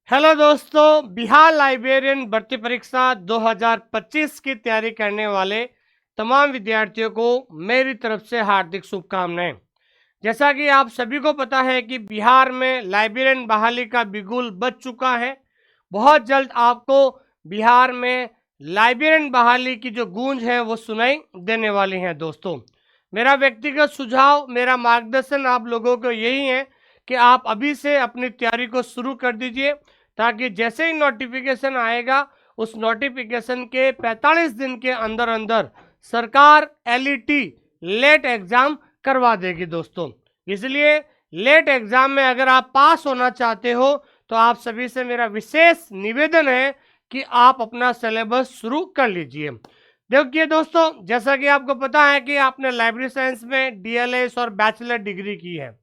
Hello दोस्तों, Bihar librarian भर्ती परीक्षा 2025 की तैयारी करने वाले तमाम विद्यार्थियों को मेरी तरफ से हार्दिक शुभकामनाएं। जैसा कि आप सभी को पता है कि बिहार में लाइब्रेरियन बहाली का बिगुल बज चुका है। बहुत जल्द आपको बिहार में लाइब्रेरियन बहाली की जो गूंज है वो सुनाई देने वाली है। दोस्तों, मेरा व्यक्तिगत सुझाव, मेरा मार्गदर्शन आप लोगों को यही है कि आप अभी से अपनी तैयारी को शुरू कर दीजिए, ताकि जैसे ही नोटिफिकेशन आएगा उस नोटिफिकेशन के 45 दिन के अंदर अंदर सरकार एलईटी लेट एग्जाम करवा देगी। दोस्तों, इसलिए लेट एग्जाम में अगर आप पास होना चाहते हो तो आप सभी से मेरा विशेष निवेदन है कि आप अपना सिलेबस शुरू कर लीजिए। देखिए दोस्तों, जैसा कि आपको पता है कि आपने लाइब्रेरी साइंस में डीएलएस और बैचलर डिग्री की है,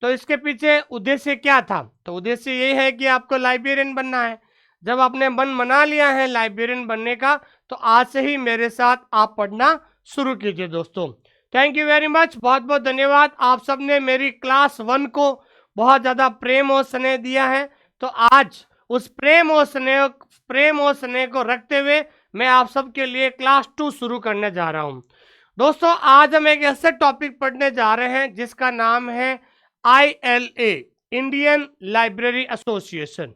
तो इसके पीछे उद्देश्य क्या था? तो उद्देश्य यही है कि आपको लाइब्रेरियन बनना है। जब आपने मन बना लिया है लाइब्रेरियन बनने का, तो आज से ही मेरे साथ आप पढ़ना शुरू कीजिए। दोस्तों, थैंक यू वेरी मच, बहुत बहुत धन्यवाद। आप सबने मेरी क्लास 1 को बहुत ज़्यादा प्रेम और स्नेह दिया है, तो आज उस प्रेम और स्नेह को रखते हुए मैं आप सबके लिए क्लास 2 शुरू करने जा रहा हूँ। दोस्तों, आज हम एक ऐसे टॉपिक पढ़ने जा रहे हैं जिसका नाम है ILA, इंडियन लाइब्रेरी एसोसिएशन।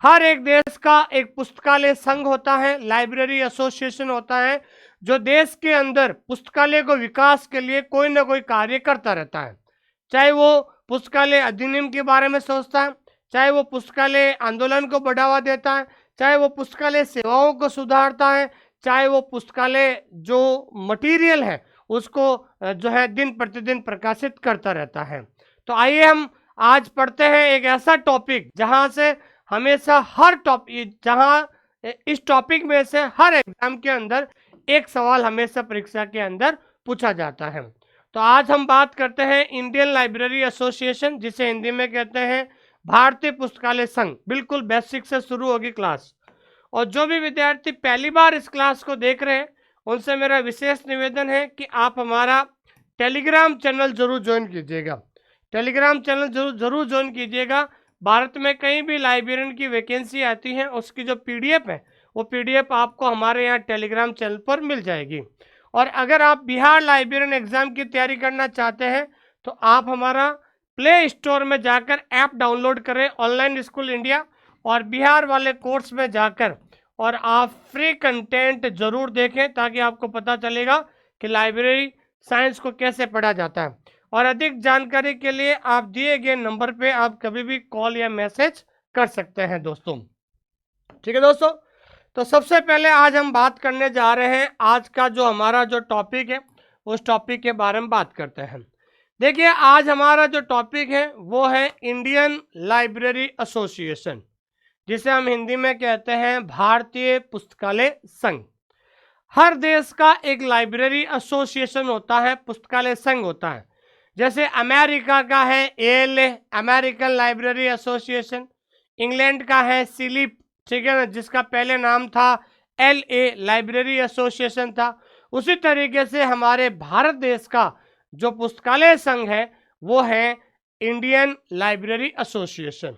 हर एक देश का एक पुस्तकालय संघ होता है, लाइब्रेरी एसोसिएशन होता है, जो देश के अंदर पुस्तकालय को विकास के लिए कोई ना कोई कार्य करता रहता है। चाहे वो पुस्तकालय अधिनियम के बारे में सोचता है, चाहे वो पुस्तकालय आंदोलन को बढ़ावा देता है, चाहे वो पुस्तकालय सेवाओं को सुधारता है, चाहे वो पुस्तकालय जो मटेरियल है उसको जो है दिन प्रतिदिन प्रकाशित करता रहता है। तो आइए हम आज पढ़ते हैं एक ऐसा टॉपिक जहां से हमेशा इस टॉपिक में से हर एग्जाम के अंदर एक सवाल हमेशा परीक्षा के अंदर पूछा जाता है। तो आज हम बात करते हैं इंडियन लाइब्रेरी एसोसिएशन, जिसे हिंदी में कहते हैं भारतीय पुस्तकालय संघ। बिल्कुल बेसिक से शुरू होगी क्लास, और जो भी विद्यार्थी पहली बार इस क्लास को देख रहे हैं उनसे मेरा विशेष निवेदन है कि आप हमारा टेलीग्राम चैनल जरूर ज्वाइन कीजिएगा। टेलीग्राम चैनल जरूर ज्वाइन कीजिएगा। भारत में कहीं भी लाइब्रेरियन की वैकेंसी आती है, उसकी जो पीडीएफ है वो पीडीएफ आपको हमारे यहाँ टेलीग्राम चैनल पर मिल जाएगी। और अगर आप बिहार लाइब्रेरियन एग्जाम की तैयारी करना चाहते हैं तो आप हमारा प्ले स्टोर में जाकर ऐप डाउनलोड करें, ऑनलाइन स्कूल इंडिया, और बिहार वाले कोर्स में जाकर और आप फ्री कंटेंट जरूर देखें, ताकि आपको पता चलेगा कि लाइब्रेरी साइंस को कैसे पढ़ा जाता है। और अधिक जानकारी के लिए आप दिए गए नंबर पे आप कभी भी कॉल या मैसेज कर सकते हैं। दोस्तों, ठीक है दोस्तों, तो सबसे पहले आज हम बात करने जा रहे हैं, आज का जो हमारा जो टॉपिक है उस टॉपिक के बारे में बात करते हैं। देखिए, आज हमारा जो टॉपिक है वो है इंडियन लाइब्रेरी एसोसिएशन, जिसे हम हिंदी में कहते हैं भारतीय पुस्तकालय संघ। हर देश का एक लाइब्रेरी एसोसिएशन होता है, पुस्तकालय संघ होता है। जैसे अमेरिका का है ALA, American library association. England का है सिलिप, ठीक है ना, जिसका पहले नाम था LA, लाइब्रेरी एसोसिएशन था। उसी तरीके से हमारे भारत देश का जो पुस्तकालय संघ है वो है इंडियन लाइब्रेरी एसोसिएशन।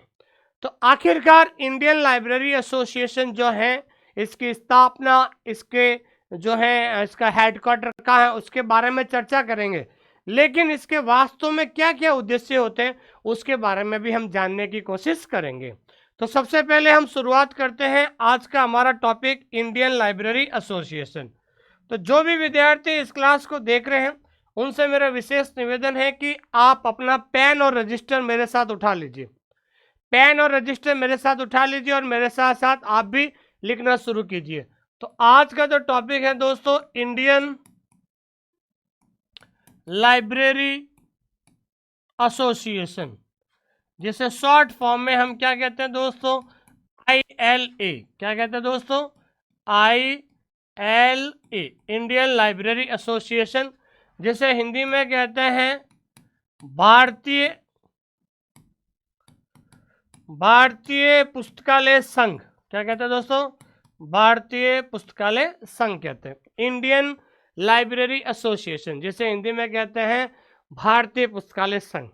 तो आखिरकार इंडियन लाइब्रेरी एसोसिएशन जो है, इसकी स्थापना, इसके जो है इसका हेडक्वार्टर कहाँ है, उसके बारे में चर्चा करेंगे। लेकिन इसके वास्तव में क्या क्या उद्देश्य होते हैं उसके बारे में भी हम जानने की कोशिश करेंगे। तो सबसे पहले हम शुरुआत करते हैं, आज का हमारा टॉपिक इंडियन लाइब्रेरी एसोसिएशन। तो जो भी विद्यार्थी इस क्लास को देख रहे हैं उनसे मेरा विशेष निवेदन है कि आप अपना पेन और रजिस्टर मेरे साथ उठा लीजिए। पेन और रजिस्टर मेरे साथ उठा लीजिए और मेरे साथ साथ आप भी लिखना शुरू कीजिए। तो आज का जो टॉपिक है दोस्तों, इंडियन लाइब्रेरी एसोसिएशन, जिसे शॉर्ट फॉर्म में हम क्या कहते हैं दोस्तों, ILA। क्या कहते हैं दोस्तों, ILA, इंडियन लाइब्रेरी एसोसिएशन, जिसे हिंदी में कहते हैं भारतीय पुस्तकालय संघ। क्या कहते हैं दोस्तों, भारतीय पुस्तकालय संघ कहते हैं। इंडियन लाइब्रेरी एसोसिएशन, जिसे हिंदी में कहते हैं भारतीय पुस्तकालय संघ।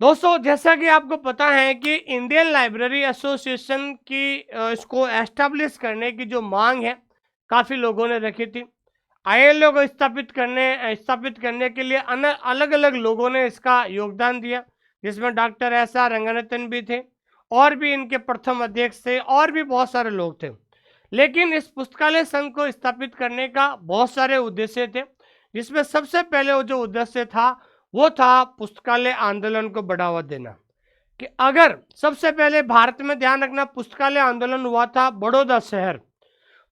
दोस्तों जैसा कि आपको पता है कि इंडियन लाइब्रेरी एसोसिएशन की इसको एस्टेब्लिश करने की जो मांग है काफ़ी लोगों ने रखी थी। आईएलओ को स्थापित करने के लिए अलग अलग लोगों ने इसका योगदान दिया, जिसमें डॉक्टर एस आर रंगनाथन भी थे और भी इनके प्रथम अध्यक्ष थे और भी बहुत सारे लोग थे। लेकिन इस पुस्तकालय संघ को स्थापित करने का बहुत सारे उद्देश्य थे, जिसमें सबसे पहले वो जो उद्देश्य था वो था पुस्तकालय आंदोलन को बढ़ावा देना। कि अगर सबसे पहले भारत में ध्यान रखना, पुस्तकालय आंदोलन हुआ था बड़ौदा शहर,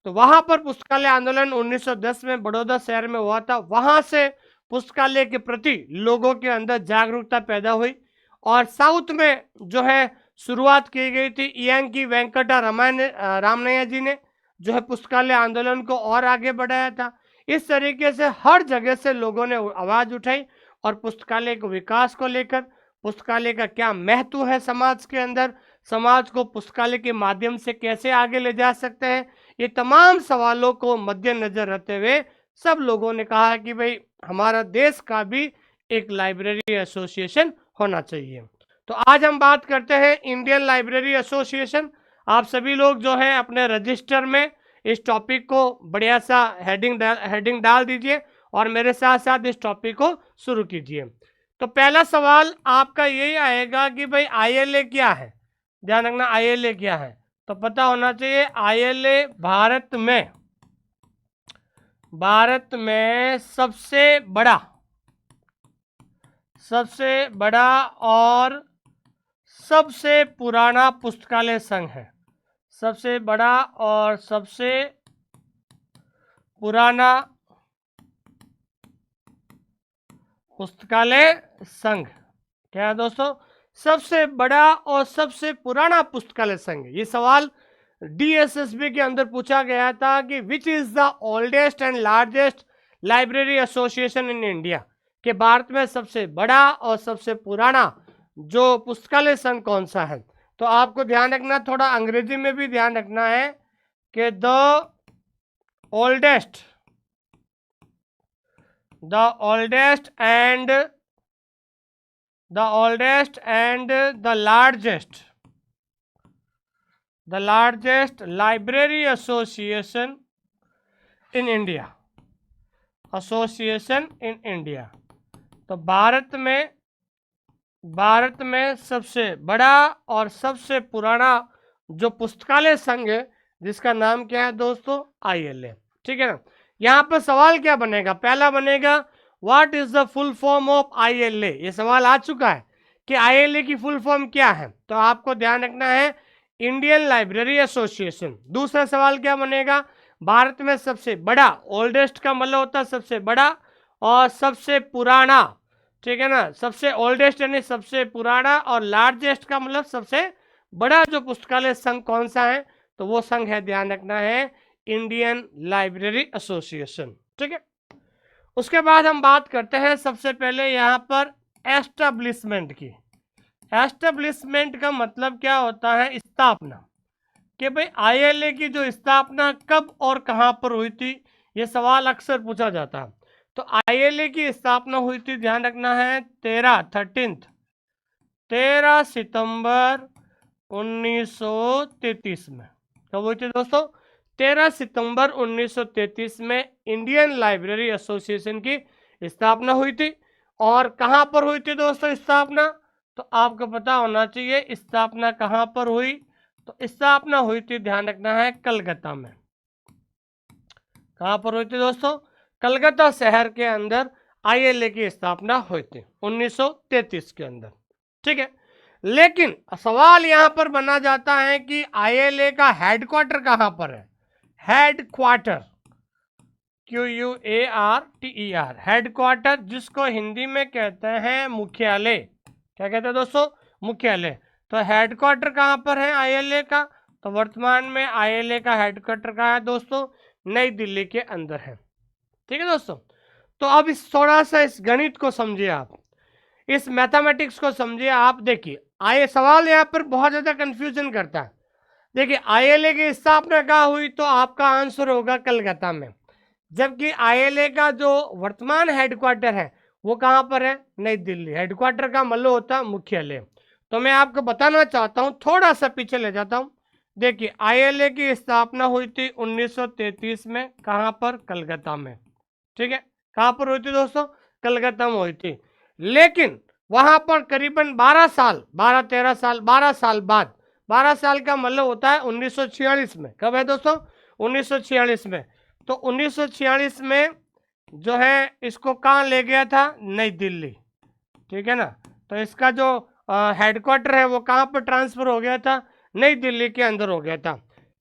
तो वहां पर पुस्तकालय आंदोलन 1910 में बड़ौदा शहर में हुआ था। वहां से पुस्तकालय के प्रति लोगों के अंदर जागरूकता पैदा हुई और साउथ में जो है शुरुआत की गई थी इयांकी वेंकटा रामैया जी ने जो है पुस्तकालय आंदोलन को और आगे बढ़ाया था। इस तरीके से हर जगह से लोगों ने आवाज उठाई और पुस्तकालय के विकास को लेकर, पुस्तकालय का क्या महत्व है समाज के अंदर, समाज को पुस्तकालय के माध्यम से कैसे आगे ले जा सकते हैं, ये तमाम सवालों को मद्देनजर रखते हुए सब लोगों ने कहा कि भाई हमारा देश का भी एक लाइब्रेरी एसोसिएशन होना चाहिए। तो आज हम बात करते हैं इंडियन लाइब्रेरी एसोसिएशन। आप सभी लोग जो है अपने रजिस्टर में इस टॉपिक को बढ़िया सा हेडिंग डाल दीजिए और मेरे साथ साथ इस टॉपिक को शुरू कीजिए। तो पहला सवाल आपका यही आएगा कि भाई आईएलए क्या है। ध्यान रखना आईएलए क्या है, तो पता होना चाहिए आईएलए भारत में सबसे बड़ा और सबसे पुराना पुस्तकालय संघ है। सबसे बड़ा और सबसे पुराना पुस्तकालय संघ क्या है दोस्तों? सबसे बड़ा और सबसे पुराना पुस्तकालय संघ। ये सवाल डीएसएसबी के अंदर पूछा गया था कि which is the oldest and largest library association in India, कि भारत में सबसे बड़ा और सबसे पुराना जो पुस्तकालय संघ कौन सा है। तो आपको ध्यान रखना, थोड़ा अंग्रेजी में भी ध्यान रखना है कि the oldest and the largest library association in India, तो भारत में सबसे बड़ा और सबसे पुराना जो पुस्तकालय संघ है जिसका नाम क्या है दोस्तों? आईएलए। ठीक है ना। यहाँ पर सवाल क्या बनेगा? पहला बनेगा what is the full form of ILA. ये सवाल आ चुका है कि आईएलए की फुल फॉर्म क्या है, तो आपको ध्यान रखना है इंडियन लाइब्रेरी एसोसिएशन। दूसरा सवाल क्या बनेगा? भारत में सबसे बड़ा, ओल्डेस्ट का मतलब होता है सबसे बड़ा और सबसे पुराना, ठीक है ना। सबसे ओल्डेस्ट यानी सबसे पुराना और लार्जेस्ट का मतलब सबसे बड़ा जो पुस्तकालय संघ कौन सा है, तो वो संघ है, ध्यान रखना है, इंडियन लाइब्रेरी एसोसिएशन। ठीक है। उसके बाद हम बात करते हैं सबसे पहले यहाँ पर एस्टेब्लिशमेंट की। एस्टेब्लिशमेंट का मतलब क्या होता है? स्थापना। कि भाई आईएलए की जो स्थापना कब और कहाँ पर हुई थी, ये सवाल अक्सर पूछा जाता है। तो आईएलए की स्थापना हुई थी, ध्यान रखना है, 13 सितंबर 1933 में। कब हुई थी दोस्तों? 13 सितंबर 1933 में इंडियन लाइब्रेरी एसोसिएशन की स्थापना हुई थी। और कहाँ पर हुई थी दोस्तों स्थापना? तो आपको पता होना चाहिए स्थापना कहाँ पर हुई। तो स्थापना हुई थी, ध्यान रखना है, कलकत्ता में। कहाँ पर हुई थी दोस्तों? कलकत्ता शहर के अंदर आईएलए की स्थापना हुई थी 1933 के अंदर। ठीक है। लेकिन सवाल यहाँ पर बना जाता है कि आईएलए का हेडक्वार्टर कहाँ पर है? हेडक्वार्टर, QUARTER, हेडक्वार्टर, जिसको हिंदी में कहते हैं मुख्यालय। क्या कहते हैं दोस्तों? मुख्यालय। तो हेडक्वार्टर कहाँ पर है आईएलए का? तो वर्तमान में आईएलए का हेडक्वार्टर कहाँ है दोस्तों? नई दिल्ली के अंदर है। ठीक है दोस्तों। तो अब इस थोड़ा सा इस गणित को समझिए आप, इस मैथमेटिक्स को समझिए आप। देखिए सवाल यहाँ पर बहुत ज़्यादा कंफ्यूजन करता है। देखिए आईएलए की स्थापना कहाँ हुई, तो आपका आंसर होगा कलकत्ता में। जबकि आईएलए का जो वर्तमान हेडक्वार्टर है वो कहाँ पर है? नई दिल्ली। हेडक्वार्टर का मतलब होता है मुख्यालय। तो मैं आपको बताना चाहता हूँ, थोड़ा सा पीछे ले जाता हूँ। देखिए, आईएलए की स्थापना हुई थी 1933 में, कहाँ पर? कलकत्ता में। ठीक है, कहाँ पर हुई थी दोस्तों? कलकत्ता में हुई थी। लेकिन वहां पर करीबन 12 साल, 12-13 साल, 12 साल बाद, 12 साल का मतलब होता है 1946 में। कब है दोस्तों? 1946 में। तो 1946 में जो है इसको कहाँ ले गया था? नई दिल्ली। ठीक है ना। तो इसका जो हेडक्वार्टर है वो कहाँ पर ट्रांसफर हो गया था? नई दिल्ली के अंदर हो गया था।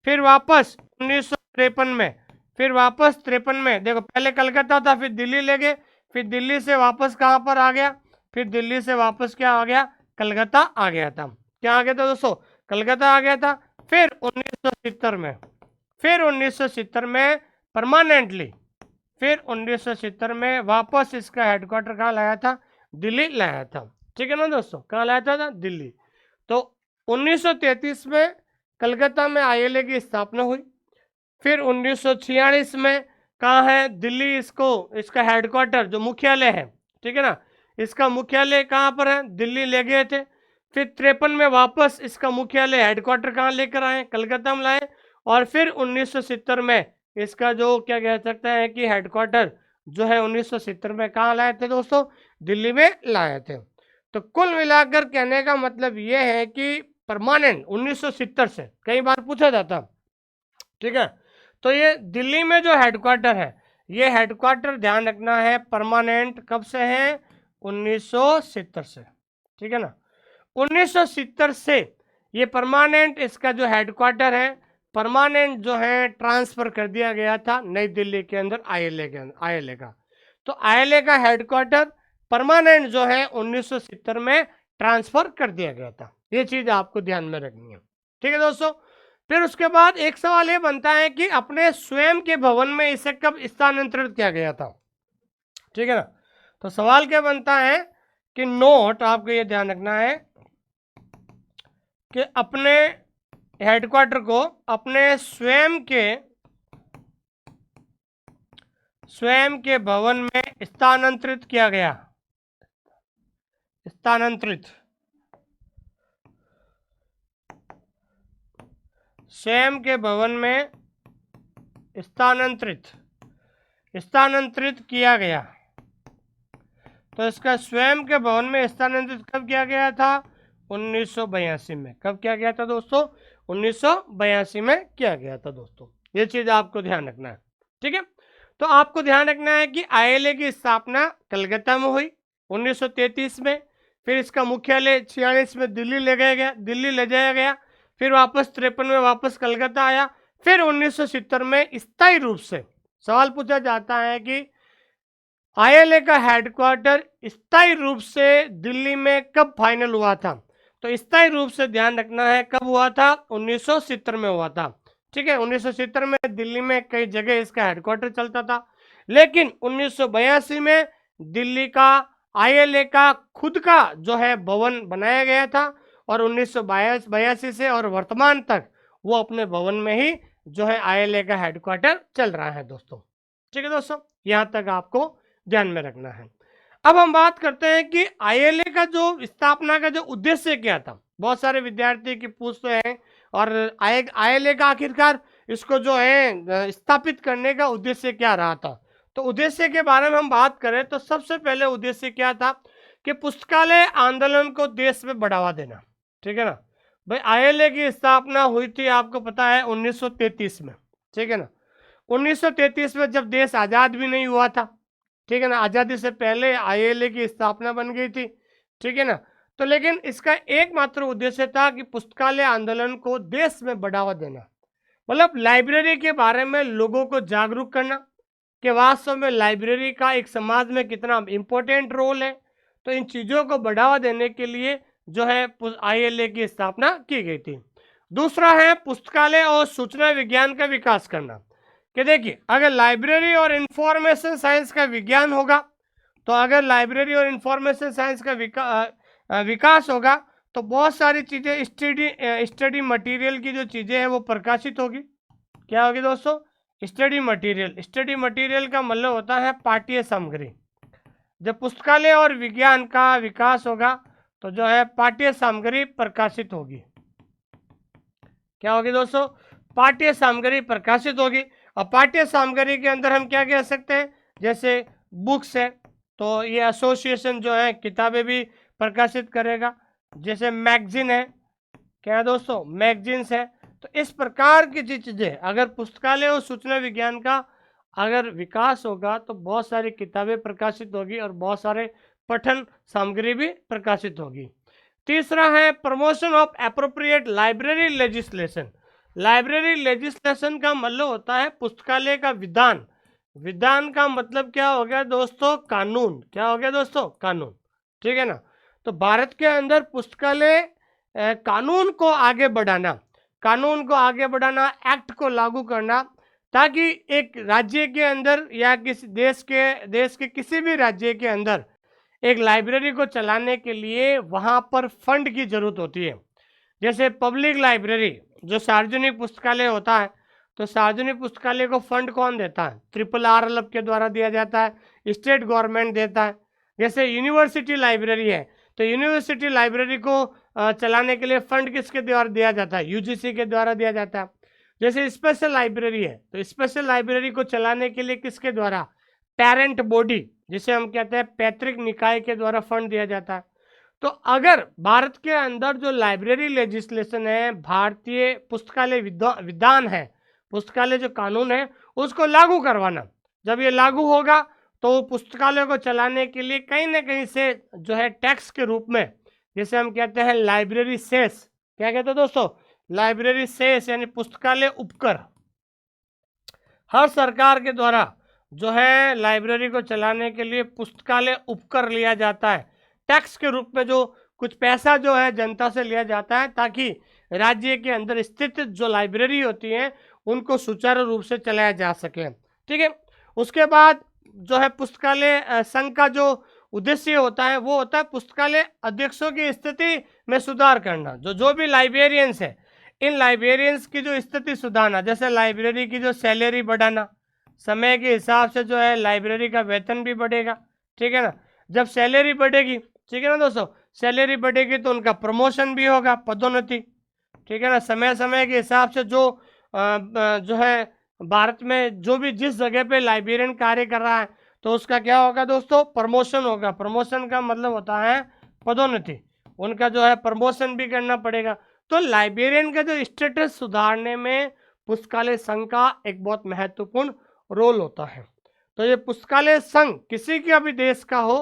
फिर वापस 1953 में, फिर वापस 53 में, देखो पहले कलकत्ता था, फिर दिल्ली ले गए, फिर दिल्ली से वापस कहाँ पर आ गया? फिर दिल्ली से वापस क्या आ गया? कलकत्ता आ गया था। क्या आ गया था दोस्तों? कलकत्ता आ गया था। फिर 1970 में, फिर 1970 में परमानेंटली, फिर 1970 में वापस इसका हेडक्वार्टर कहाँ लाया था? दिल्ली लाया था। ठीक है ना दोस्तों, कहाँ लाया था? दिल्ली। तो 1933 में कलकत्ता में आईएलए की स्थापना हुई। फिर 1946 में कहाँ है? दिल्ली, इसको इसका हेडक्वार्टर जो मुख्यालय है, ठीक है ना, इसका मुख्यालय कहाँ पर है? दिल्ली ले गए थे। फिर 53 में वापस इसका मुख्यालय हेडक्वार्टर कहाँ लेकर आए? कलकत्ता में लाए। और फिर 1970 में इसका जो क्या कह सकते हैं कि हेडक्वार्टर जो है 1970 में कहाँ लाए थे दोस्तों? दिल्ली में लाए थे। तो कुल मिलाकर कहने का मतलब ये है कि परमानेंट 1970 से, कई बार पूछा जाता, ठीक है, तो ये दिल्ली में जो हेडक्वार्टर है, ये हेडक्वार्टर ध्यान रखना है परमानेंट कब से है? 1970 से। ठीक है ना, 1970 से ये परमानेंट, इसका जो हेडक्वार्टर है परमानेंट जो है ट्रांसफर कर दिया गया था नई दिल्ली के अंदर आईएलए के अंदर, आईएलए का। तो आईएलए का हेडक्वार्टर परमानेंट जो है 1970 में ट्रांसफर कर दिया गया था। ये चीज आपको ध्यान में रखनी है। ठीक है दोस्तों। फिर उसके बाद एक सवाल ये बनता है कि अपने स्वयं के भवन में इसे कब स्थानांतरित किया गया था? ठीक है ना। तो सवाल क्या बनता है कि नोट, आपको ये ध्यान रखना है कि अपने हेडक्वार्टर को अपने स्वयं के भवन में स्थानांतरित किया गया। स्थानांतरित, स्वयं के भवन में स्थानांतरित, स्थानांतरित किया गया। तो इसका स्वयं के भवन में स्थानांतरित कब किया गया था? 1982 में। कब किया गया था दोस्तों? 1982 में किया गया था दोस्तों। ये चीज आपको ध्यान रखना है। ठीक है, तो आपको ध्यान रखना है कि आईएलए की स्थापना कलकत्ता में हुई 1933 में। फिर इसका मुख्यालय 46 में दिल्ली ले जाया गया। फिर वापस 53 में वापस कलकत्ता आया। फिर 1970 में स्थायी रूप से, सवाल पूछा जाता है कि आईएलए का हेडक्वार्टर स्थायी रूप से दिल्ली में कब फाइनल हुआ था? तो स्थायी रूप से ध्यान रखना है कब हुआ था? 1970 में हुआ था। ठीक है, 1970 में दिल्ली में कई जगह इसका हेडक्वार्टर चलता था, लेकिन 1982 में दिल्ली का आईएलए का खुद का जो है भवन बनाया गया था, और 1982 से और वर्तमान तक वो अपने भवन में ही जो है आईएलए का हेडक्वार्टर चल रहा है दोस्तों। ठीक है दोस्तों, यहाँ तक आपको ध्यान में रखना है। अब हम बात करते हैं कि आईएलए का जो स्थापना का जो उद्देश्य क्या था। बहुत सारे विद्यार्थी की पूछते हैं, और आईएलए का आखिरकार इसको जो है स्थापित करने का उद्देश्य क्या रहा था। तो उद्देश्य के बारे में हम बात करें तो सबसे पहले उद्देश्य क्या था कि पुस्तकालय आंदोलन को देश में बढ़ावा देना। ठीक है ना भाई, आईएलए की स्थापना हुई थी आपको पता है 1933 में। ठीक है ना, 1933 में जब देश आज़ाद भी नहीं हुआ था, ठीक है ना, आज़ादी से पहले आईएलए की स्थापना बन गई थी। ठीक है ना, तो लेकिन इसका एकमात्र उद्देश्य था कि पुस्तकालय आंदोलन को देश में बढ़ावा देना, मतलब लाइब्रेरी के बारे में लोगों को जागरूक करना कि वास्तव में लाइब्रेरी का एक समाज में कितना इम्पोर्टेंट रोल है। तो इन चीज़ों को बढ़ावा देने के लिए जो है आईएलए की स्थापना की गई थी। दूसरा है पुस्तकालय और सूचना विज्ञान का विकास करना, कि देखिए अगर लाइब्रेरी और इंफॉर्मेशन साइंस का विज्ञान होगा, तो अगर लाइब्रेरी और इंफॉर्मेशन साइंस का विकास होगा तो बहुत सारी चीज़ें स्टडी मटेरियल की जो चीज़ें हैं वो प्रकाशित होगी। क्या होगी दोस्तों? Study material. स्टडी मटेरियल का मतलब होता है पाठ्य सामग्री। जब पुस्तकालय और विज्ञान का विकास होगा तो जो है पाठ्य सामग्री प्रकाशित होगी। क्या होगी दोस्तों? पाठ्य सामग्री प्रकाशित होगी। और पाठ्य सामग्री के अंदर हम क्या कह सकते हैं, जैसे बुक्स है तो ये एसोसिएशन जो है किताबें भी प्रकाशित करेगा। जैसे मैगजीन है, क्या है दोस्तों? मैगजीन्स है। तो इस प्रकार की चीजें, अगर पुस्तकालय और सूचना विज्ञान का अगर विकास होगा तो बहुत सारी किताबें प्रकाशित होगी और बहुत सारे पठन सामग्री भी प्रकाशित होगी। तीसरा है promotion of appropriate library legislation. Library legislation का मतलब होता है पुस्तकालय का विधान। विधान का मतलब क्या हो गया दोस्तों? कानून। क्या हो गया दोस्तों? कानून। ठीक है ना? तो भारत के अंदर पुस्तकालय कानून को आगे बढ़ाना, कानून को आगे बढ़ाना, एक्ट को लागू करना, ताकि एक राज्य के अंदर या किसी देश के किसी भी राज्य के अंदर एक लाइब्रेरी को चलाने के लिए वहाँ पर फंड की जरूरत होती है। जैसे पब्लिक लाइब्रेरी, जो सार्वजनिक पुस्तकालय होता है, तो सार्वजनिक पुस्तकालय को फंड कौन देता है? RRR के द्वारा दिया जाता है, स्टेट गवर्नमेंट देता है। जैसे यूनिवर्सिटी लाइब्रेरी है तो यूनिवर्सिटी लाइब्रेरी को चलाने के लिए फंड किसके द्वारा दिया जाता है? UGC के द्वारा दिया जाता है। जैसे स्पेशल लाइब्रेरी है तो स्पेशल लाइब्रेरी को चलाने के लिए किसके द्वारा? पेरेंट बॉडी, जिसे हम कहते हैं पैतृक निकाय के द्वारा फंड दिया जाता है। तो अगर भारत के अंदर जो लाइब्रेरी लेजिस्लेशन है, भारतीय पुस्तकालय विधान है, पुस्तकालय जो कानून है उसको लागू करवाना, जब ये लागू होगा तो पुस्तकालय को चलाने के लिए कहीं ना कहीं से जो है टैक्स के रूप में, जैसे हम कहते हैं लाइब्रेरी सेस, क्या कहते हैं दोस्तों? लाइब्रेरी सेस यानी पुस्तकालय उपकर, हर सरकार के द्वारा जो है लाइब्रेरी को चलाने के लिए पुस्तकालय उपकर लिया जाता है। टैक्स के रूप में जो कुछ पैसा जो है जनता से लिया जाता है, ताकि राज्य के अंदर स्थित जो लाइब्रेरी होती है उनको सुचारू रूप से चलाया जा सके। ठीक है। उसके बाद जो है पुस्तकालय संघ का जो उद्देश्य होता है वो होता है पुस्तकालय अध्यक्षों की स्थिति में सुधार करना। जो भी लाइब्रेरियंस है, इन लाइब्रेरियंस की जो स्थिति सुधारना, जैसे लाइब्रेरी की जो सैलरी बढ़ाना, समय के हिसाब से जो है लाइब्रेरी का वेतन भी बढ़ेगा। ठीक है ना? जब सैलरी बढ़ेगी, ठीक है ना दोस्तों, सैलरी बढ़ेगी तो उनका प्रमोशन भी होगा, पदोन्नति। ठीक है ना? समय समय के हिसाब से जो है भारत में जो भी जिस जगह पे लाइब्रेरियन कार्य कर रहा है तो उसका क्या होगा दोस्तों? प्रमोशन होगा। प्रमोशन का मतलब होता है पदोन्नति, उनका जो है प्रमोशन भी करना पड़ेगा। तो लाइब्रेरियन का जो स्टेटस सुधारने में पुस्तकालय संघ का एक बहुत महत्वपूर्ण रोल होता है। तो ये पुस्तकालय संघ किसी का भी देश का हो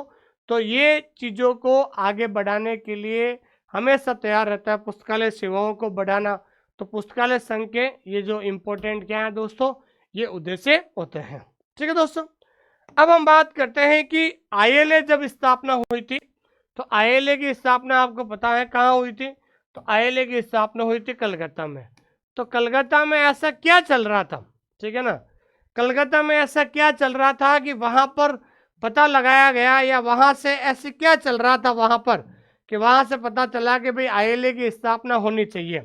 तो ये चीज़ों को आगे बढ़ाने के लिए हमेशा तैयार रहता है, पुस्तकालय सेवाओं को बढ़ाना। तो पुस्तकालय संघ के ये जो इम्पोर्टेंट क्या है दोस्तों, ये उद्देश्य होते हैं। ठीक है दोस्तों, अब हम बात करते हैं कि ILA जब स्थापना हुई थी, तो ILA की स्थापना आपको पता है कहाँ हुई थी? तो ILA की स्थापना हुई थी कलकत्ता में। तो कलकत्ता में ऐसा क्या चल रहा था? ठीक है ना? कलकत्ता में ऐसा क्या चल रहा था कि वहाँ पर पता लगाया गया, या वहाँ से ऐसे क्या चल रहा था वहाँ पर कि वहाँ से पता चला कि भाई ILA की स्थापना होनी चाहिए?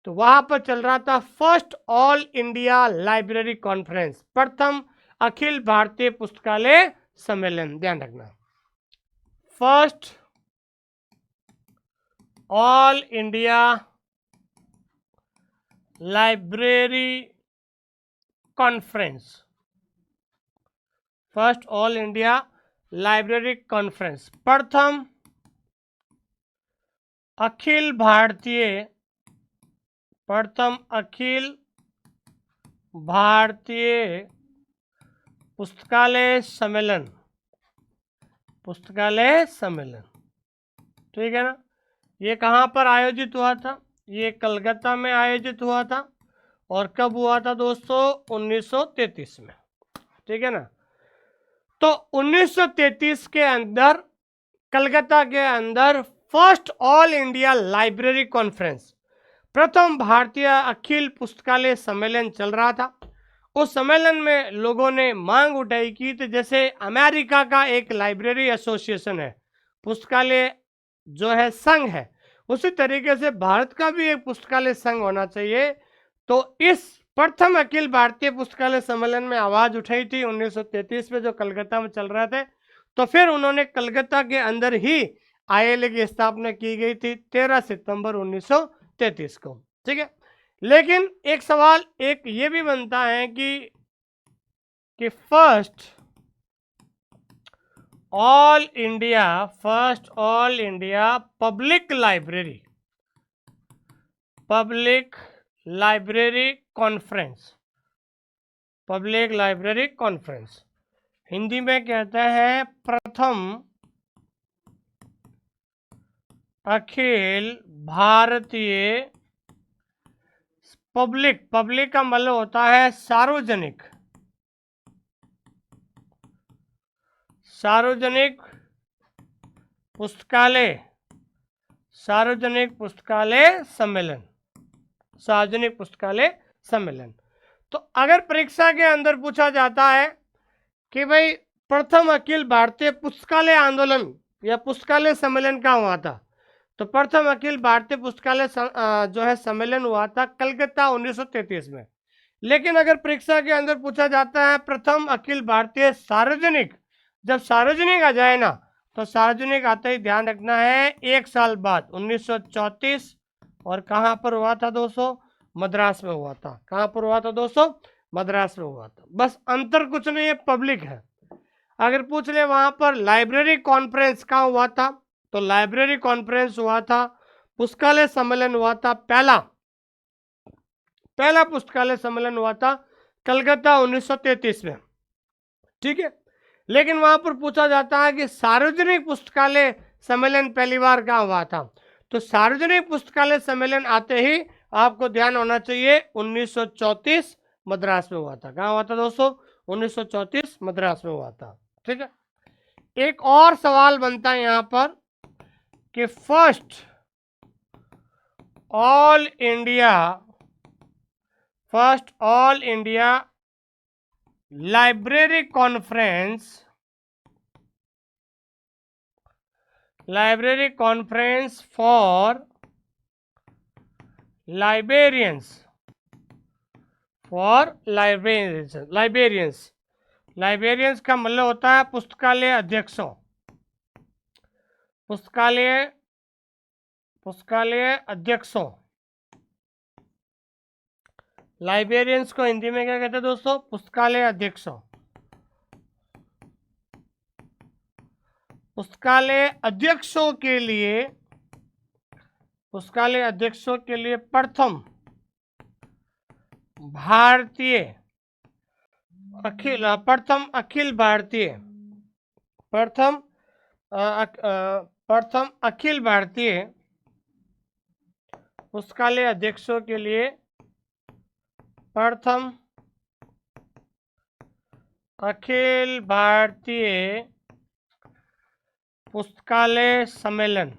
तो वहाँ पर चल रहा था first all India library conference, प्रथम अखिल भारतीय पुस्तकालय सम्मेलन। ध्यान रखना, first all India library conference, first all India library conference, प्रथम अखिल भारतीय पुस्तकालय सम्मेलन, पुस्तकालय सम्मेलन। ठीक है ना? ये कहाँ पर आयोजित हुआ था? ये कलकत्ता में आयोजित हुआ था। और कब हुआ था दोस्तों? 1933 में। ठीक है ना? तो 1933 के अंदर कलकत्ता के अंदर first all India library conference, प्रथम भारतीय अखिल पुस्तकालय सम्मेलन चल रहा था। उस सम्मेलन में लोगों ने मांग उठाई की, तो जैसे अमेरिका का एक लाइब्रेरी एसोसिएशन है, पुस्तकालय जो है संघ है, उसी तरीके से भारत का भी एक पुस्तकालय संघ होना चाहिए। तो इस प्रथम अखिल भारतीय पुस्तकालय सम्मेलन में आवाज उठाई थी 1933 में, जो कलकत्ता में चल रहे थे। तो फिर उन्होंने कलकत्ता के अंदर ही ILA की स्थापना की गई थी 13 सितंबर 1933 को। ठीक है, लेकिन एक सवाल एक ये भी बनता है कि first all India public library conference Hindi में कहते हैं प्रथम अखिल भारतीय पब्लिक का मतलब होता है सार्वजनिक पुस्तकालय सम्मेलन। तो अगर परीक्षा के अंदर पूछा जाता है कि भाई प्रथम अखिल भारतीय पुस्तकालय आंदोलन या पुस्तकालय सम्मेलन कहाँ हुआ था, तो प्रथम अखिल भारतीय पुस्तकालय जो है सम्मेलन हुआ था कलकत्ता 1933 में। लेकिन अगर परीक्षा के अंदर पूछा जाता है प्रथम अखिल भारतीय सार्वजनिक, जब सार्वजनिक आ जाए ना, तो सार्वजनिक आते ही ध्यान रखना है 1 साल बाद 1934, और कहाँ पर हुआ था दोस्तों, मद्रास में हुआ था। कहाँ पर हुआ था दोस्तों, मद्रास में हुआ था। बस अंतर कुछ नहीं है, पब्लिक है। अगर पूछ ले वहां पर लाइब्रेरी कॉन्फ्रेंस कहाँ हुआ था, तो लाइब्रेरी कॉन्फ्रेंस हुआ था, पुस्तकालय सम्मेलन हुआ था, पहला पुस्तकालय सम्मेलन हुआ था कलकत्ता 1933 में। ठीक है, लेकिन वहां पर पूछा जाता है कि सार्वजनिक पुस्तकालय सम्मेलन पहली बार कहाँ हुआ था, तो सार्वजनिक पुस्तकालय सम्मेलन आते ही आपको ध्यान होना चाहिए 1934 मद्रास में हुआ था। कहाँ हुआ था दोस्तों, 1934 मद्रास में हुआ था। ठीक है, एक और सवाल बनता है यहां पर कि first all India library conference for librarians का मतलब होता है पुस्तकालय अध्यक्षों। लाइब्रेरियंस को हिंदी में क्या कहते हैं दोस्तों, पुस्तकालय अध्यक्षों। पुस्तकालय अध्यक्षों के लिए प्रथम अखिल भारतीय पुस्तकालय अध्यक्षों के लिए प्रथम अखिल भारतीय पुस्तकालय सम्मेलन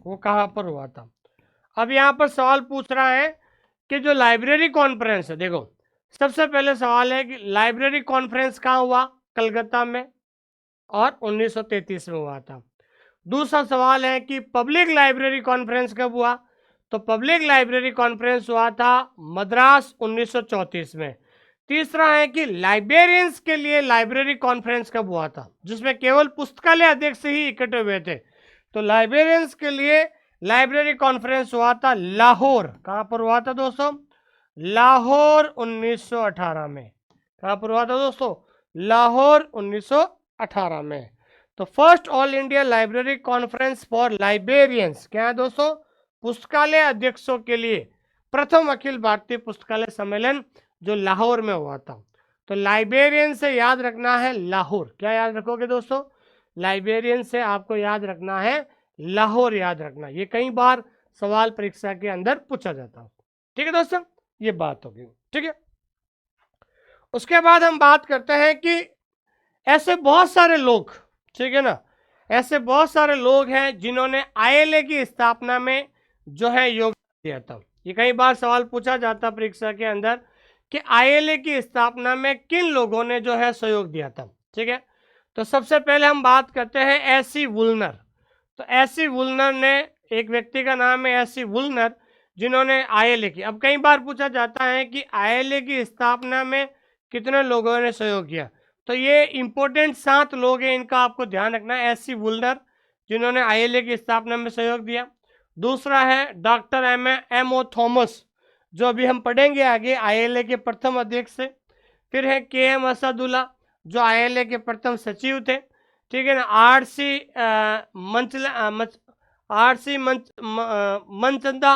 वो कहाँ पर हुआ था। अब यहाँ पर सवाल पूछ रहा है कि जो लाइब्रेरी कॉन्फ्रेंस है, देखो सबसे पहले सवाल है कि लाइब्रेरी कॉन्फ्रेंस कहाँ हुआ, कलकत्ता में, और 1933 में हुआ था। दूसरा सवाल है कि पब्लिक लाइब्रेरी कॉन्फ्रेंस कब हुआ, तो पब्लिक लाइब्रेरी कॉन्फ्रेंस हुआ था मद्रास 1934 में। तीसरा है कि लाइब्रेरियंस के लिए लाइब्रेरी कॉन्फ्रेंस कब हुआ था, जिसमें केवल पुस्तकालय अध्यक्ष ही इकट्ठे हुए थे, तो लाइब्रेरियंस के लिए लाइब्रेरी कॉन्फ्रेंस हुआ था लाहौर। कहाँ पर हुआ था दोस्तों, लाहौर 1918 में। कहाँ पर हुआ था दोस्तों, लाहौर 1918 में। तो first all India library conference for librarians क्या है दोस्तों, पुस्तकालय अध्यक्षों के लिए प्रथम अखिल भारतीय पुस्तकालय सम्मेलन जो लाहौर में हुआ था। तो लाइब्रेरियन से याद रखना है लाहौर। क्या याद रखोगे दोस्तों, लाइब्रेरियन से आपको याद रखना है लाहौर, याद रखना। ये कई बार सवाल परीक्षा के अंदर पूछा जाता है। ठीक है दोस्तों, ये बात होगी। ठीक है, उसके बाद हम बात करते हैं कि ऐसे बहुत सारे लोग, ठीक है ना, ऐसे बहुत सारे लोग हैं जिन्होंने ILA की स्थापना में जो है योगदान दिया था। ये कई बार सवाल पूछा जाता परीक्षा के अंदर कि ILA की स्थापना में किन लोगों ने जो है सहयोग दिया था। ठीक है, तो सबसे पहले हम बात करते हैं एसी वुलनर। तो एसी वुलनर ने, एक व्यक्ति का नाम है एसी वुलनर, जिन्होंने ILA की, अब कई बार पूछा जाता है कि ILA की स्थापना में कितने लोगों ने सहयोग किया, तो ये इंपॉर्टेंट 7 लोग हैं, इनका आपको ध्यान रखना है। एस सी वुलनर, जिन्होंने आईएलए की स्थापना में सहयोग दिया। दूसरा है डॉक्टर एम ओ थॉमस, जो अभी हम पढ़ेंगे आगे, आईएलए के प्रथम अध्यक्ष थे। फिर है के एम असदुल्ला, जो आईएलए के प्रथम सचिव थे। ठीक है ना। आर सी मनचंदा,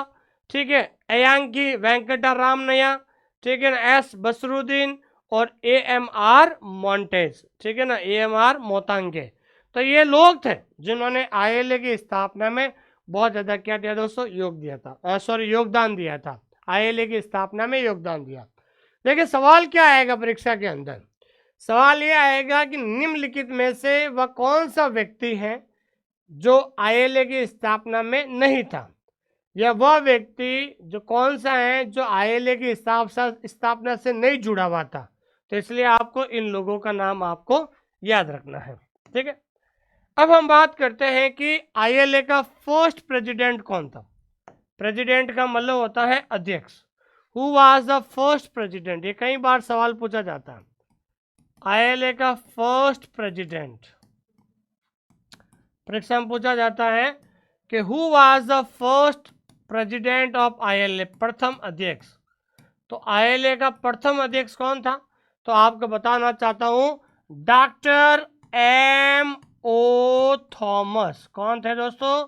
ठीक है। अयांकी वेंकटा रामनया, ठीक है ना। एस बसरुद्दीन और ए एम आर मॉन्टेज, ठीक है ना, ए एम आर मोतांगे। तो ये लोग थे जिन्होंने आईएलए की स्थापना में बहुत ज़्यादा क्या दिया दोस्तों, योगदान दिया था। आईएलए की स्थापना में योगदान दिया। देखिए सवाल क्या आएगा परीक्षा के अंदर, सवाल ये आएगा कि निम्नलिखित में से वह कौन सा व्यक्ति है जो आईएलए की स्थापना में नहीं था, या वह व्यक्ति जो कौन सा है जो आईएलए की स्थापना से नहीं जुड़ा हुआ था। तो इसलिए आपको इन लोगों का नाम आपको याद रखना है। ठीक है। अब हम बात करते हैं कि आईएलए का फर्स्ट प्रेसिडेंट कौन था। प्रेसिडेंट का मतलब होता है अध्यक्ष। Who was the first president, ये कई बार सवाल पूछा जाता है। आईएलए का फर्स्ट प्रेसिडेंट परीक्षा में पूछा जाता है कि who was the first president of ILA, प्रथम अध्यक्ष। तो आईएलए का प्रथम अध्यक्ष कौन था, तो आपको बताना चाहता हूं, डॉक्टर एम ओ थॉमस। कौन थे दोस्तों,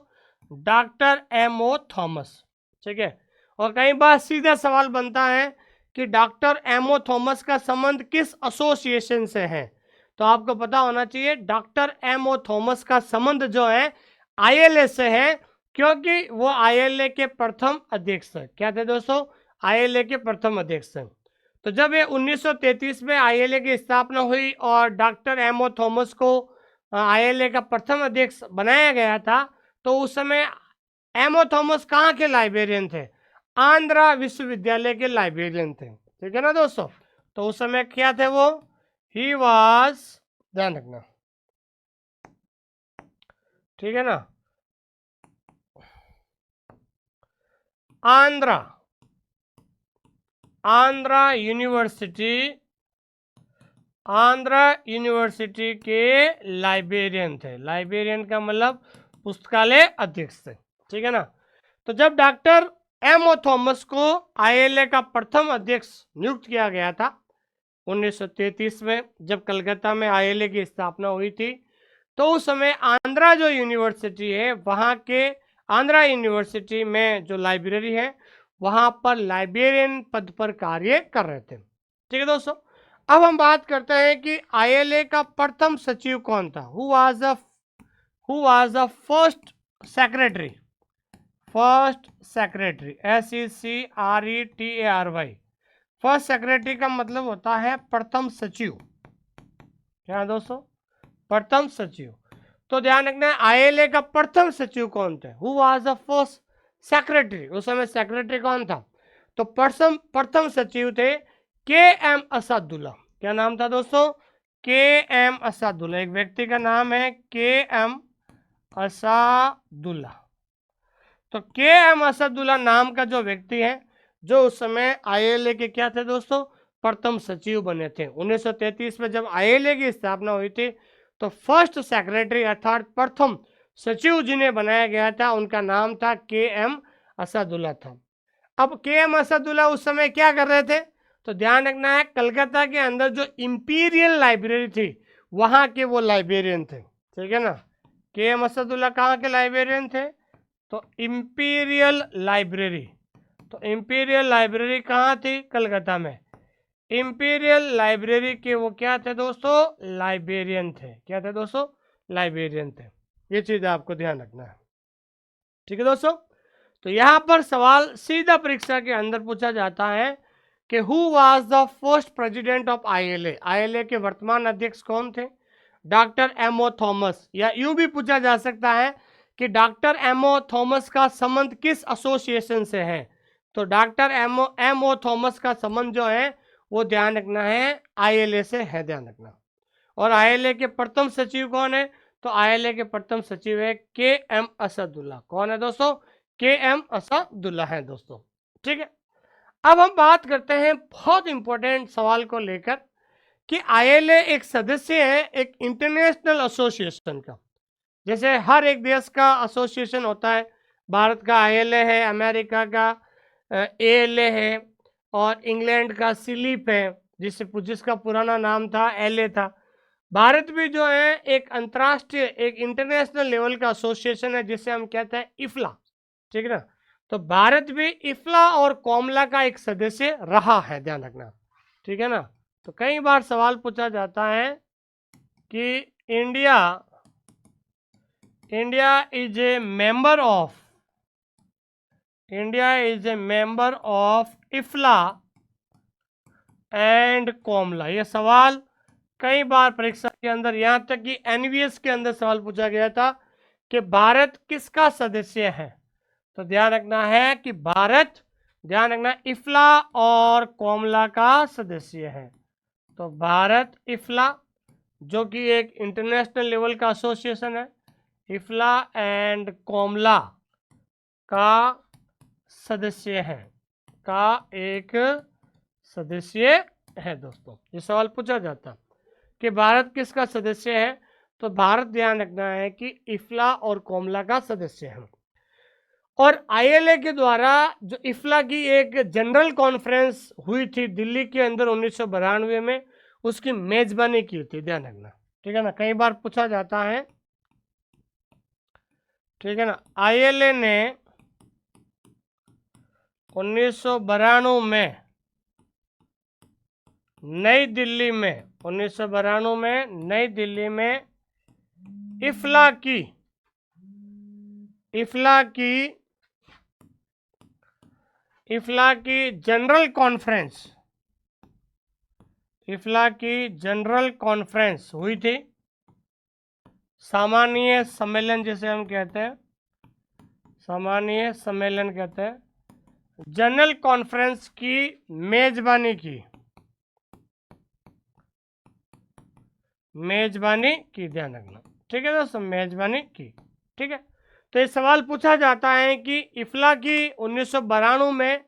डॉक्टर एम ओ थॉमस। ठीक है। और कई बार सीधा सवाल बनता है कि डॉक्टर एम ओ थॉमस का संबंध किस एसोसिएशन से है। तो आपको पता होना चाहिए डॉक्टर एम ओ थॉमस का संबंध जो है आईएलए से है, क्योंकि वो आईएलए के प्रथम अध्यक्ष थे। क्या थे दोस्तों, आईएलए के प्रथम अध्यक्ष थे। तो जब ये 1933 में आईएलए की स्थापना हुई और डॉक्टर एम ओ थॉमस को आईएलए का प्रथम अध्यक्ष बनाया गया था, तो उस समय एम ओ थॉमस कहाँ के लाइब्रेरियन थे, आंध्रा विश्वविद्यालय के लाइब्रेरियन थे। ठीक है ना दोस्तों। तो उस समय क्या थे वो, ही वाज, ध्यान रखना, ठीक है ना, आंध्रा यूनिवर्सिटी के लाइब्रेरियन थे। लाइब्रेरियन का मतलब पुस्तकालय अध्यक्ष थे। ठीक है ना। तो जब डॉक्टर एम ओ थॉमस को आईएलए का प्रथम अध्यक्ष नियुक्त किया गया था 1933 में, जब कलकत्ता में आईएलए की स्थापना हुई थी, तो उस समय आंध्रा जो यूनिवर्सिटी है, वहाँ के आंध्रा यूनिवर्सिटी में जो लाइब्रेरी है, वहाँ पर लाइब्रेरियन पद पर कार्य कर रहे थे। ठीक है दोस्तों। अब हम बात करते हैं कि आईएलए का प्रथम सचिव कौन था। Who was the first secretary, SECRETARY। First secretary का मतलब होता है प्रथम सचिव। क्या दोस्तों, प्रथम सचिव। तो ध्यान रखना है आईएलए का प्रथम सचिव कौन थे, who was the first secretary. उस समय सेक्रेटरी कौन था, तो प्रथम सचिव थे के एम असदुल्ला। क्या नाम था दोस्तों, के एम असदुल्ला। एक व्यक्ति का नाम है के एम असदुल्ला। तो के एम असदुल्ला नाम का जो व्यक्ति है, जो उस समय आईएलए के क्या थे दोस्तों, प्रथम सचिव बने थे। 1933 में जब आईएलए की स्थापना हुई थी, तो फर्स्ट सेक्रेटरी अर्थात प्रथम सचिव जिन्हें बनाया गया था, उनका नाम था के एम असदुल्ला था। अब के एम असदुल्ला उस समय क्या कर रहे थे, तो ध्यान रखना है कलकत्ता के अंदर जो इंपीरियल लाइब्रेरी थी, वहाँ के वो लाइब्रेरियन थे। ठीक है ना। के एम असदुल्ला कहाँ के लाइब्रेरियन थे, तो इंपीरियल लाइब्रेरी। तो इंपीरियल लाइब्रेरी कहाँ थी, कलकत्ता में। इंपीरियल लाइब्रेरी के वो क्या थे दोस्तों, लाइब्रेरियन थे। क्या थे दोस्तों, लाइब्रेरियन थे। ये चीज आपको ध्यान रखना है। ठीक है दोस्तों। तो यहाँ पर सवाल सीधा परीक्षा के अंदर पूछा जाता है कि who was the first president of ILA. ILA के वर्तमान अध्यक्ष कौन थे, डॉक्टर एम ओ थॉमस। या यूं भी पूछा जा सकता है कि डॉक्टर एम ओ थॉमस का संबंध किस एसोसिएशन से है। तो डॉक्टर एम ओ थॉमस का संबंध जो है वो ध्यान रखना है आईएलए से है, ध्यान रखना। और आईएलए के प्रथम सचिव कौन है, तो आईएलए के प्रथम सचिव है के एम असदुल्ला। कौन है दोस्तों, के एम असदुल्ला है दोस्तों। ठीक है। अब हम बात करते हैं बहुत इंपॉर्टेंट सवाल को लेकर कि आईएलए एक सदस्य है एक इंटरनेशनल एसोसिएशन का। जैसे हर एक देश का एसोसिएशन होता है, भारत का आईएलए है, अमेरिका का एएलए है, और इंग्लैंड का सिलीप है, जिसका पुराना नाम था एलए था। भारत भी जो है एक अंतर्राष्ट्रीय एक इंटरनेशनल लेवल का एसोसिएशन है, जिसे हम कहते हैं इफ्ला, ठीक है ना। तो भारत भी इफ्ला और कॉमला का एक सदस्य रहा है, ध्यान रखना, ठीक है ना। तो कई बार सवाल पूछा जाता है कि India is a member of IFLA and COMLA. ये सवाल कई बार परीक्षा के अंदर, यहाँ तक कि एनवीएस के अंदर सवाल पूछा गया था कि भारत किसका सदस्य है। तो ध्यान रखना है कि भारत, ध्यान रखना, इफ्ला और कॉमला का सदस्य है। तो भारत इफ्ला, जो कि एक इंटरनेशनल लेवल का एसोसिएशन है, इफ्ला एंड कॉमला का सदस्य है, का एक सदस्य है दोस्तों। ये सवाल पूछा जाता कि भारत किसका सदस्य है, तो भारत, ध्यान रखना है कि इफ्ला और कॉमला का सदस्य है। और आईएलए के द्वारा जो इफ्ला की एक जनरल कॉन्फ्रेंस हुई थी दिल्ली के अंदर 1992 में, उसकी मेजबानी की थी, ध्यान रखना, ठीक है ना। कई बार पूछा जाता है, ठीक है ना। आईएलए ने 1992 में नई दिल्ली में, 1992 में नई दिल्ली में इफ्ला की जनरल कॉन्फ्रेंस हुई थी, सामान्य सम्मेलन जिसे हम कहते हैं, सामान्य सम्मेलन कहते हैं, जनरल कॉन्फ्रेंस की मेजबानी की, ध्यान रखना, ठीक है दोस्तों, मेजबानी की, ठीक है। तो ये सवाल पूछा जाता है कि इफ्ला की 1992 में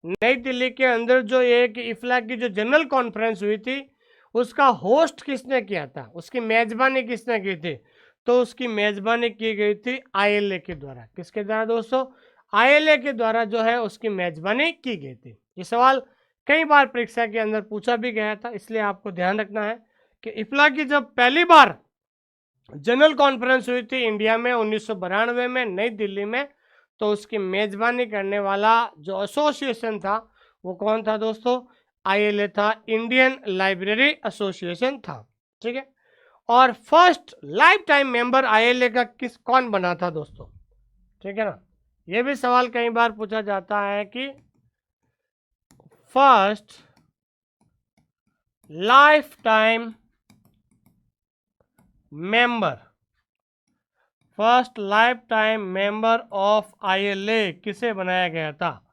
नई दिल्ली के अंदर जो एक इफ्ला की जो जनरल कॉन्फ्रेंस हुई थी, उसका होस्ट किसने किया था, उसकी मेजबानी किसने की थी। तो उसकी मेजबानी की गई थी आईएलए के द्वारा। किसके द्वारा दोस्तों, आईएलए के द्वारा जो है उसकी मेजबानी की गई थी। ये सवाल कई बार परीक्षा के अंदर पूछा भी गया था, इसलिए आपको ध्यान रखना है कि इफ्ला की जब पहली बार जनरल कॉन्फ्रेंस हुई थी इंडिया में 1992 में नई दिल्ली में, तो उसकी मेजबानी करने वाला जो एसोसिएशन था वो कौन था दोस्तों, आईएलए था, इंडियन लाइब्रेरी एसोसिएशन था, ठीक है। और फर्स्ट लाइफ टाइम मेंबर आईएलए का कौन बना था दोस्तों, ठीक है ना। ये भी सवाल कई बार पूछा जाता है कि first lifetime member of ILA किसे बनाया गया था।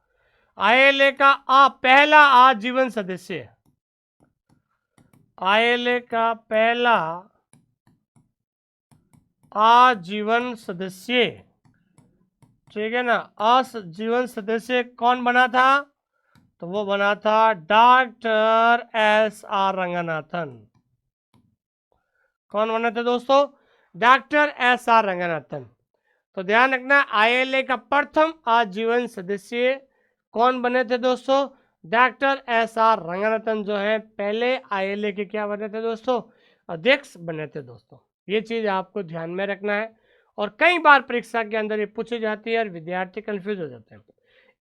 आईएलए का पहला आजीवन सदस्य, आईएलए का पहला आजीवन सदस्य, ठीक है ना, आजीवन सदस्य कौन बना था, तो वो बना था डॉक्टर एसआर रंगनाथन। कौन बने थे दोस्तों, डॉक्टर एसआर रंगनाथन। तो ध्यान रखना, आईएलए का प्रथम आजीवन सदस्य कौन बने थे दोस्तों, डॉक्टर एसआर रंगनाथन जो है पहले आईएलए के क्या बने थे दोस्तों, अध्यक्ष बने थे दोस्तों। ये चीज आपको ध्यान में रखना है, और कई बार परीक्षा के अंदर ये पूछी जाती है और विद्यार्थी कंफ्यूज हो जाते हैं।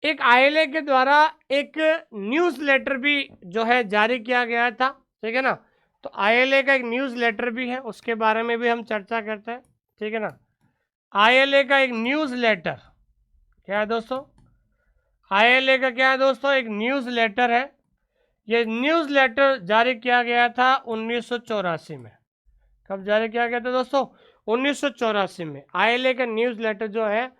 एक आईएलए के द्वारा एक न्यूज लेटर भी जो है जारी किया गया था, ठीक है ना। तो आईएलए का एक न्यूज लेटर भी है, उसके बारे में भी हम चर्चा करते हैं, ठीक है ना। आईएलए का एक न्यूज लेटर क्या है दोस्तों, आईएलए का क्या है दोस्तों, एक न्यूज लेटर है। ये न्यूज लेटर जारी किया गया था 1984 में। कब जारी किया गया था दोस्तों, 1984 में। आईएलए का न्यूज लेटर जो है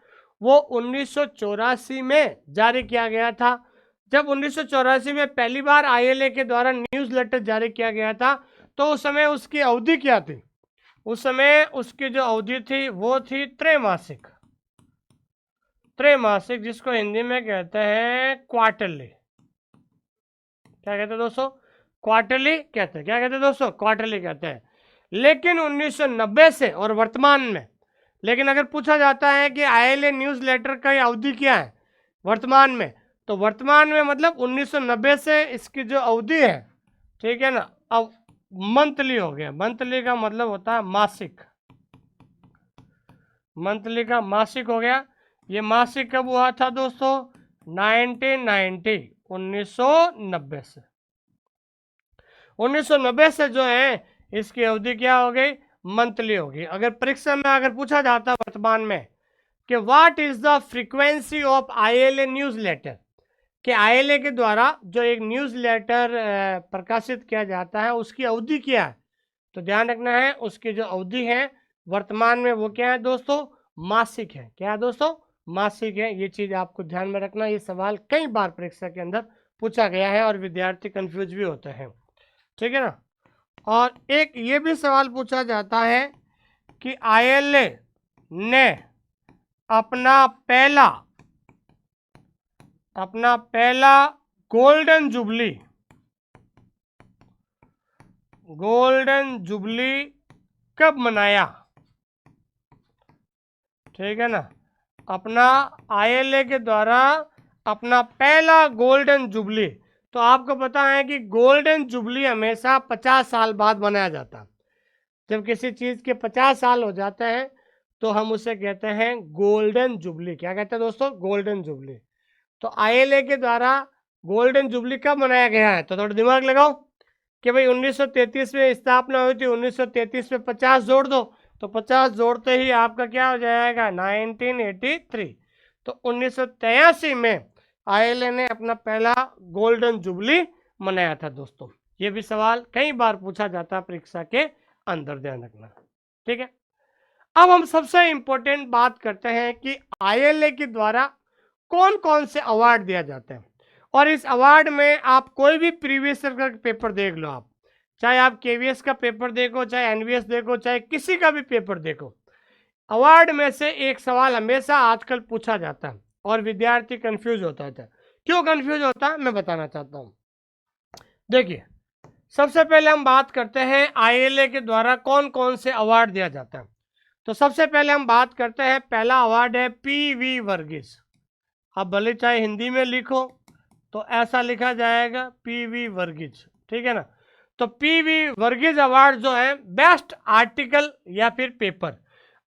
वो 1984 में जारी किया गया था। जब 1984 में पहली बार आईएलए के द्वारा न्यूज लेटर जारी किया गया था, तो उस समय उसकी अवधि क्या थी, उस समय उसकी जो अवधि थी वो थी त्रैमासिक, जिसको हिंदी में कहते हैं क्वार्टरली। क्या कहते हैं दोस्तों, क्वार्टरली कहते हैं। क्या कहते हैं दोस्तों? क्वार्टरली कहते हैं। लेकिन 1990 से और वर्तमान में, लेकिन अगर पूछा जाता है कि ILA न्यूज़ लेटर का अवधि क्या है वर्तमान में, तो वर्तमान में मतलब 1990 से इसकी जो अवधि है, ठीक है ना, अब मंथली हो गया। मंथली का मतलब होता है मासिक, मंथली का मासिक हो गया। ये मासिक कब हुआ था दोस्तों? 1990, 1990 से। 1990 से जो है इसकी अवधि क्या हो गई? मंथली हो गई। अगर परीक्षा में अगर पूछा जाता वर्तमान में कि what is the frequency of ILA newsletter, कि ILA के द्वारा जो एक न्यूज़ लेटर प्रकाशित किया जाता है उसकी अवधि क्या है, तो ध्यान रखना है उसकी जो अवधि है वर्तमान में वो क्या है दोस्तों? मासिक है। क्या है दोस्तों? मासिक है। ये चीज़ आपको ध्यान में रखना। ये सवाल कई बार परीक्षा के अंदर पूछा गया है और विद्यार्थी कंफ्यूज भी होते हैं, ठीक है ना। और एक ये भी सवाल पूछा जाता है कि ILA ने अपना पहला गोल्डन जुबली कब मनाया, ठीक है ना। अपना ILA के द्वारा अपना पहला गोल्डन जुबली, तो आपको पता है कि गोल्डन जुबली हमेशा 50 साल बाद मनाया जाता है। जब किसी चीज़ के 50 साल हो जाते हैं तो हम उसे कहते हैं गोल्डन जुबली। क्या कहते हैं दोस्तों? Golden jubilee. तो ILA के द्वारा गोल्डन जुबली कब मनाया गया है, तो थोड़ा दिमाग लगाओ कि भाई 1933 में स्थापना हुई थी, 1933 में 50 जोड़ दो, तो 50 जोड़ते ही आपका क्या हो जाएगा? 1983। तो 1983 में ILA ने अपना पहला गोल्डन जुबली मनाया था दोस्तों। ये भी सवाल कई बार पूछा जाता है परीक्षा के अंदर, ध्यान रखना, ठीक है। अब हम सबसे इंपॉर्टेंट बात करते हैं कि ILA के द्वारा कौन कौन से अवार्ड दिया जाते हैं। और इस अवार्ड में आप कोई भी प्रीवियस ईयर का पेपर देख लो, आप चाहे आप KVS का पेपर देखो, चाहे NVS देखो, चाहे किसी का भी पेपर देखो, अवार्ड में से एक सवाल हमेशा आजकल पूछा जाता है और विद्यार्थी कंफ्यूज होता है। क्यों कंफ्यूज होता है मैं बताना चाहता हूँ। देखिए, सबसे पहले हम बात करते हैं ILA के द्वारा कौन कौन से अवार्ड दिया जाता है। तो सबसे पहले हम बात करते हैं, पहला अवार्ड है PV वर्गीस। अब भले चाहे हिंदी में लिखो तो ऐसा लिखा जाएगा PV वर्गीस, ठीक है ना। तो PV वर्गीस अवार्ड जो है बेस्ट आर्टिकल या फिर पेपर,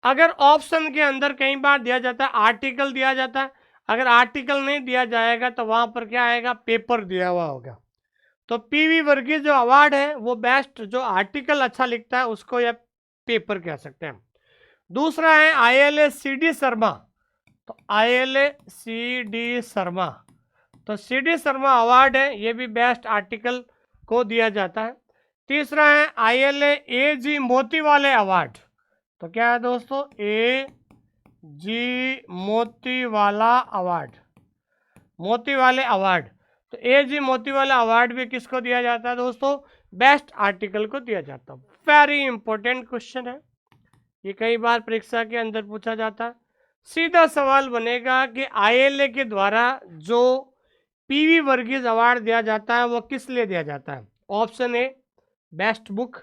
अगर ऑप्शन के अंदर कई बार दिया जाता है आर्टिकल दिया जाता है, अगर आर्टिकल नहीं दिया जाएगा तो वहां पर क्या आएगा? पेपर दिया हुआ होगा। तो PV वर्गीस जो अवार्ड है वो बेस्ट जो आर्टिकल अच्छा लिखता है उसको या पेपर कह सकते हैं। दूसरा है ILA CD शर्मा। तो ILA CD शर्मा, तो CD शर्मा अवार्ड है, ये भी बेस्ट आर्टिकल को दिया जाता है। तीसरा है ILA AG मोतीवाले अवार्ड। तो क्या है दोस्तों? AG मोतीवाला अवार्ड, मोतीवाले अवार्ड। तो AG मोतीवाला अवार्ड भी किसको दिया जाता है दोस्तों? बेस्ट आर्टिकल को दिया जाता है। वेरी इंपॉर्टेंट क्वेश्चन है, ये कई बार परीक्षा के अंदर पूछा जाता है। सीधा सवाल बनेगा कि ILA के द्वारा जो PV वर्गीस अवार्ड दिया जाता है वो किस लिए दिया जाता है? Option A best book,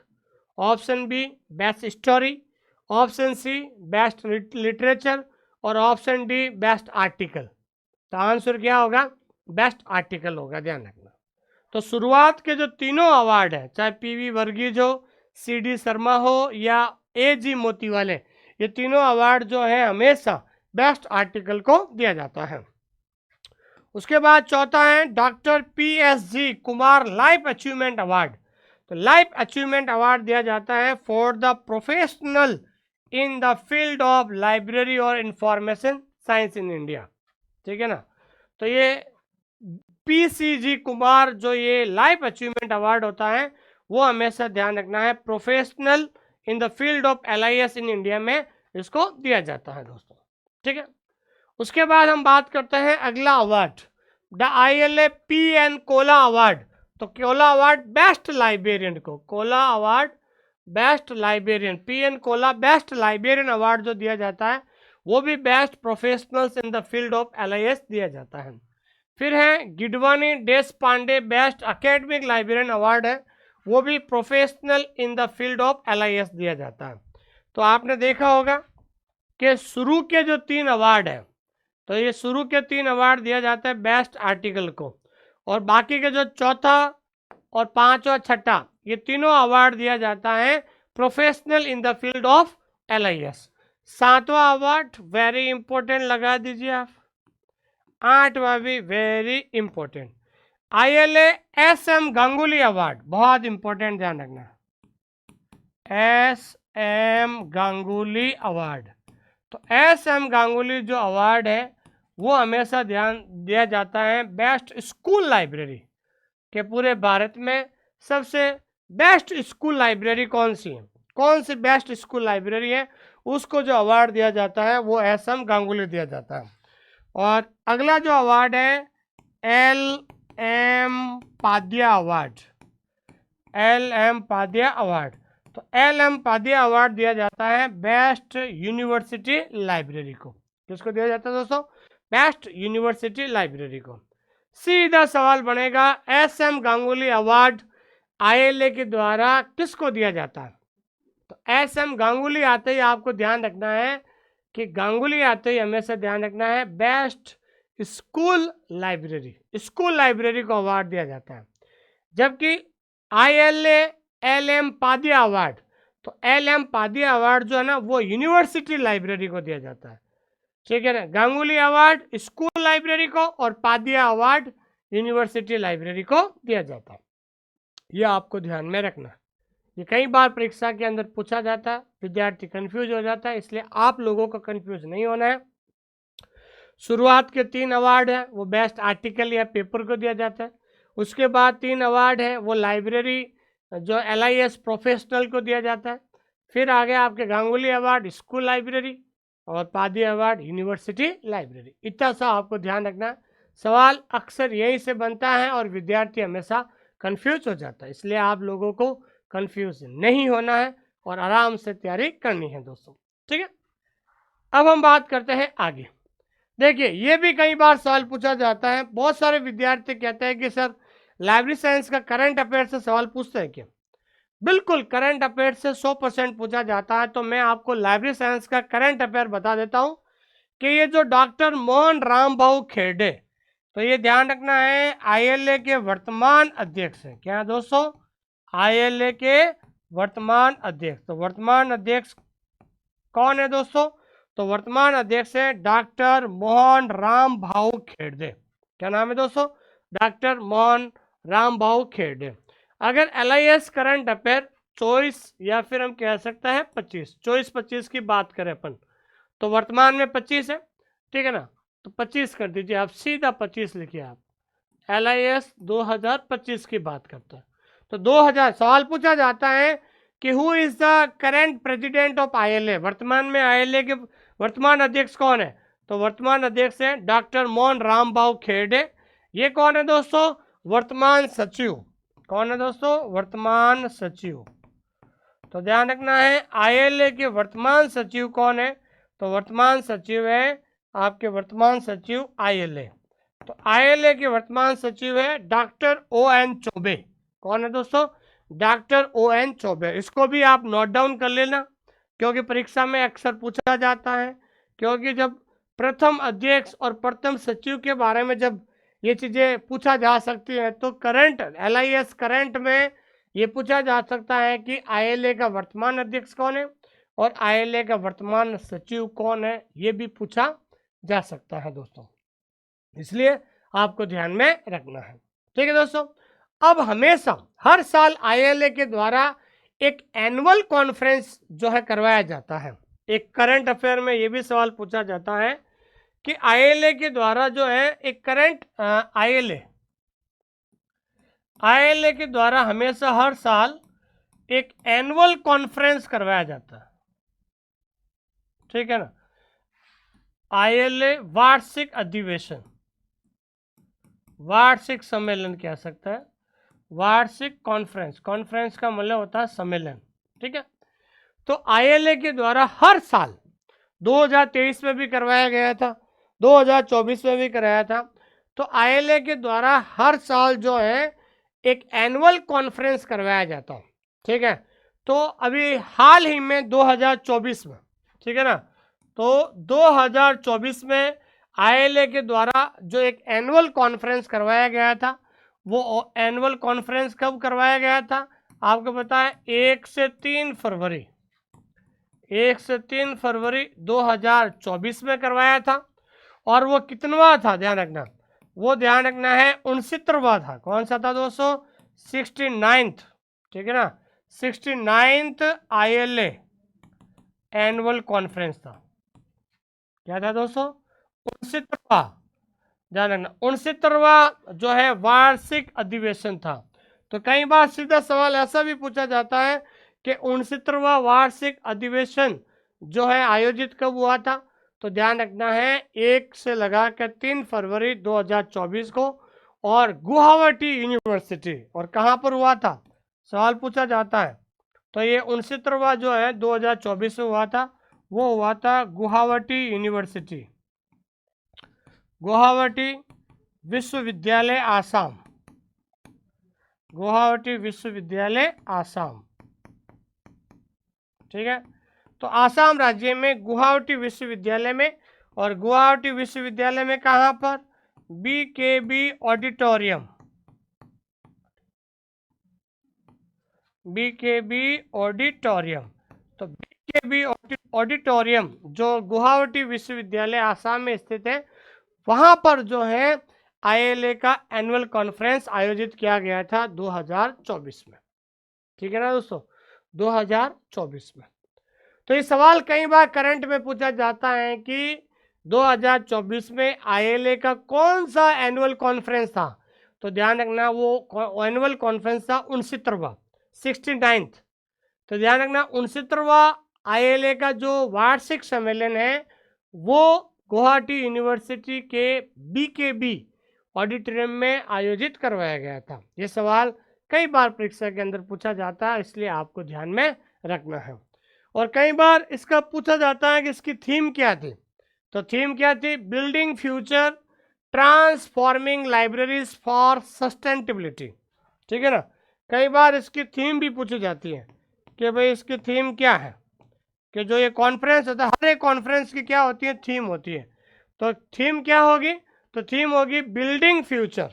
option B best story, option C best literature और ऑप्शन डी बेस्ट आर्टिकल। तो आंसर क्या होगा? बेस्ट आर्टिकल होगा, ध्यान रखना। तो शुरुआत के जो तीनों अवार्ड है, चाहे PV वर्गीस हो, CD शर्मा हो या AG मोतीवाले, ये तीनों अवार्ड जो है हमेशा बेस्ट आर्टिकल को दिया जाता है। उसके बाद चौथा है doctor PSG Kumar life achievement award. तो लाइफ अचीवमेंट अवार्ड दिया जाता है for the professional in the field of library और इंफॉर्मेशन साइंस इन इंडिया, ठीक है ना। तो ये PCG कुमार जो ये लाइफ अचीवमेंट अवार्ड होता है वो हमेशा ध्यान रखना है professional in the field of LIS in India में इसको दिया जाता है दोस्तों, ठीक है। उसके बाद हम बात करते हैं अगला award, the ILA PN Kaula award. तो कोला अवार्ड बेस्ट लाइब्रेरियन को, Kaula award best librarian, PN Kaula best librarian award जो दिया जाता है वो भी best professionals in the field of LIS दिया जाता है। फिर है Gidwani Deshpande best academic librarian award है, वो भी professional in the field of LIS दिया जाता है। तो आपने देखा होगा कि शुरू के जो 3 अवार्ड है, तो ये शुरू के 3 अवार्ड दिया जाता है बेस्ट आर्टिकल को, और बाकी के जो चौथा और 5 और 6ठा ये तीनों अवार्ड दिया जाता है professional in the field of LIS। 7वां अवार्ड वेरी इंपॉर्टेंट लगा दीजिए आप, 8वां भी very important ILA SM Ganguly award, बहुत इंपॉर्टेंट, ध्यान रखना, SM गांगुली अवार्ड। तो SM गांगुली जो अवार्ड है वो हमेशा ध्यान दिया जाता है बेस्ट स्कूल लाइब्रेरी, के पूरे भारत में सबसे बेस्ट स्कूल लाइब्रेरी कौन सी है, कौन सी बेस्ट स्कूल लाइब्रेरी है, उसको जो अवार्ड दिया जाता है वो SM गांगुली दिया जाता है। और अगला जो अवार्ड है LM Padia award, LM Padia award. तो LM पादिया अवार्ड दिया जाता है बेस्ट यूनिवर्सिटी लाइब्रेरी को। किसको दिया जाता है दोस्तों? बेस्ट यूनिवर्सिटी लाइब्रेरी को। सीधा सवाल बनेगा SM गांगुली अवार्ड ILA के द्वारा किसको दिया जाता है? तो SM गांगुली आते ही आपको ध्यान रखना है कि गांगुली आते ही हमेशा ध्यान रखना है best school library, school library को अवार्ड दिया जाता है। जबकि ILA LM पादिया अवार्ड, तो LM पादिया अवार्ड जो है ना वो यूनिवर्सिटी लाइब्रेरी को दिया जाता है, ठीक है ना। गांगुली अवार्ड स्कूल लाइब्रेरी को और पादिया अवार्ड यूनिवर्सिटी लाइब्रेरी को दिया जाता है। यह आपको ध्यान में रखना, ये कई बार परीक्षा के अंदर पूछा जाता है, विद्यार्थी कंफ्यूज हो जाता है, इसलिए आप लोगों को कंफ्यूज नहीं होना है। शुरुआत के 3 अवार्ड है वो बेस्ट आर्टिकल या पेपर को दिया जाता है। उसके बाद 3 अवार्ड है वो लाइब्रेरी जो LIS प्रोफेशनल को दिया जाता है। फिर आगे आपके गांगुली अवार्ड स्कूल लाइब्रेरी और पादिया अवार्ड यूनिवर्सिटी लाइब्रेरी। इतना सा आपको ध्यान रखना, सवाल अक्सर यहीं से बनता है और विद्यार्थी हमेशा कंफ्यूज हो जाता है, इसलिए आप लोगों को कंफ्यूज नहीं होना है और आराम से तैयारी करनी है दोस्तों, ठीक है। अब हम बात करते हैं आगे। देखिए ये भी कई बार सवाल पूछा जाता है, बहुत सारे विद्यार्थी कहते हैं कि सर लाइब्रेरी साइंस का करंट अफेयर से सवाल पूछते हैं क्या? बिल्कुल करंट अफेयर से 100% पूछा जाता है। तो मैं आपको लाइब्रेरी साइंस का करंट अफेयर बता देता हूं कि ये जो डॉक्टर मोहन राम भाऊ खेड़े, तो ये ध्यान रखना है ILA के वर्तमान अध्यक्ष हैं। क्या दोस्तों? ILA के वर्तमान अध्यक्ष। तो वर्तमान अध्यक्ष कौन है दोस्तों? तो वर्तमान अध्यक्ष है डॉक्टर मोहन राम भाऊ खेड़े। क्या नाम है दोस्तों? डॉक्टर मोहन राम भाऊ खेड़े। अगर LIS करंट अफेयर 24 या फिर हम कह सकते हैं 24 की बात करें अपन, तो वर्तमान में 25 है, ठीक है ना। तो 25 कर दीजिए आप, सीधा 25 लिखिए आप। LIS 2025 की बात करते हैं। तो 2000 सवाल पूछा जाता है कि who is the current president of ILA, वर्तमान में ILA के वर्तमान अध्यक्ष कौन है? तो वर्तमान अध्यक्ष है डॉक्टर मोहन राम भाऊ खेड़े। ये कौन है दोस्तों? वर्तमान सचिव। कौन है दोस्तों? वर्तमान सचिव। तो ध्यान रखना है ILA के वर्तमान सचिव कौन है? तो वर्तमान सचिव है आपके वर्तमान सचिव ILA। तो ILA के वर्तमान सचिव है डॉक्टर ON चौबे। कौन है दोस्तों? Doctor ON Choubey. इसको भी आप नोट डाउन कर लेना, क्योंकि परीक्षा में अक्सर पूछा जाता है। क्योंकि जब प्रथम अध्यक्ष और प्रथम सचिव के बारे में जब ये चीज़ें पूछा जा सकती है, तो करंट LIS करंट में ये पूछा जा सकता है कि ILA का वर्तमान अध्यक्ष कौन है और ILA का वर्तमान सचिव कौन है, ये भी पूछा जा सकता है दोस्तों, इसलिए आपको ध्यान में रखना है, ठीक है दोस्तों। अब हमेशा हर साल ILA के द्वारा एक एनुअल कॉन्फ्रेंस जो है करवाया जाता है। एक करंट अफेयर में ये भी सवाल पूछा जाता है कि ILA के द्वारा जो है एक करंट ILA के द्वारा हमेशा हर साल एक एनुअल कॉन्फ्रेंस करवाया जाता है, ठीक है ना। ILA वार्षिक अधिवेशन, वार्षिक सम्मेलन कह सकता है, वार्षिक कॉन्फ्रेंस, कॉन्फ्रेंस का मतलब होता है सम्मेलन, ठीक है। तो ILA के द्वारा हर साल 2023 में भी करवाया गया था, 2024 में भी कराया था। तो ILA के द्वारा हर साल जो है एक एनुअल कॉन्फ्रेंस करवाया जाता है, ठीक है। तो अभी हाल ही में 2024 में, ठीक है ना, तो 2024 में ILA के द्वारा जो एक एनुअल कॉन्फ्रेंस करवाया गया था, वो एनुअल कॉन्फ्रेंस कब करवाया गया था आपको पता है, 1 से 3 फरवरी 2024 में करवाया था। और वो कितनवा था ध्यान रखना, वो ध्यान रखना है 69वां था। कौन सा था दोस्तों, 69th, ठीक है ना, 69th ILA एनुअल कॉन्फ्रेंस था। क्या था दोस्तों, 69वां, ध्यान रखना 69वां जो है वार्षिक अधिवेशन था। तो कई बार सीधा सवाल ऐसा भी पूछा जाता है कि 69वां वार्षिक अधिवेशन जो है आयोजित कब हुआ था। तो ध्यान रखना है 1 से लगा कर 3 फरवरी 2024 को, और गुवाहाटी यूनिवर्सिटी, और कहाँ पर हुआ था सवाल पूछा जाता है। तो ये 69वां जो है 2024 में हुआ था, वो हुआ था गुवाहाटी यूनिवर्सिटी, गुवाहाटी विश्वविद्यालय आसाम, गुवाहाटी विश्वविद्यालय आसाम, ठीक है। तो आसाम राज्य में गुवाहाटी विश्वविद्यालय में, और गुवाहाटी विश्वविद्यालय में कहाँ पर, BKB ऑडिटोरियम, BKB ऑडिटोरियम। तो BKB ऑडिटोरियम जो गुवाहाटी विश्वविद्यालय आसाम में स्थित है, वहां पर जो है ILA का एनुअल कॉन्फ्रेंस आयोजित किया गया था 2024 में, ठीक है ना दोस्तों, 2024 में। तो ये सवाल कई बार करंट में पूछा जाता है कि 2024 में ILA का कौन सा एनुअल कॉन्फ्रेंस था। तो ध्यान रखना वो एनुअल कॉन्फ्रेंस था 69वां, 69th। तो ध्यान रखना 69वां ILA का जो वार्षिक सम्मेलन है वो गुवाहाटी यूनिवर्सिटी के BKB ऑडिटोरियम में आयोजित करवाया गया था। ये सवाल कई बार परीक्षा के अंदर पूछा जाता है, इसलिए आपको ध्यान में रखना है। और कई बार इसका पूछा जाता है कि इसकी थीम क्या थी। तो थीम क्या थी, building future transforming libraries for sustainability, ठीक है ना। कई बार इसकी थीम भी पूछी जाती है कि भाई इसकी थीम क्या है, कि जो ये कॉन्फ्रेंस होता है, हर एक कॉन्फ्रेंस की क्या होती है, थीम होती है। तो थीम क्या होगी, तो थीम होगी building future,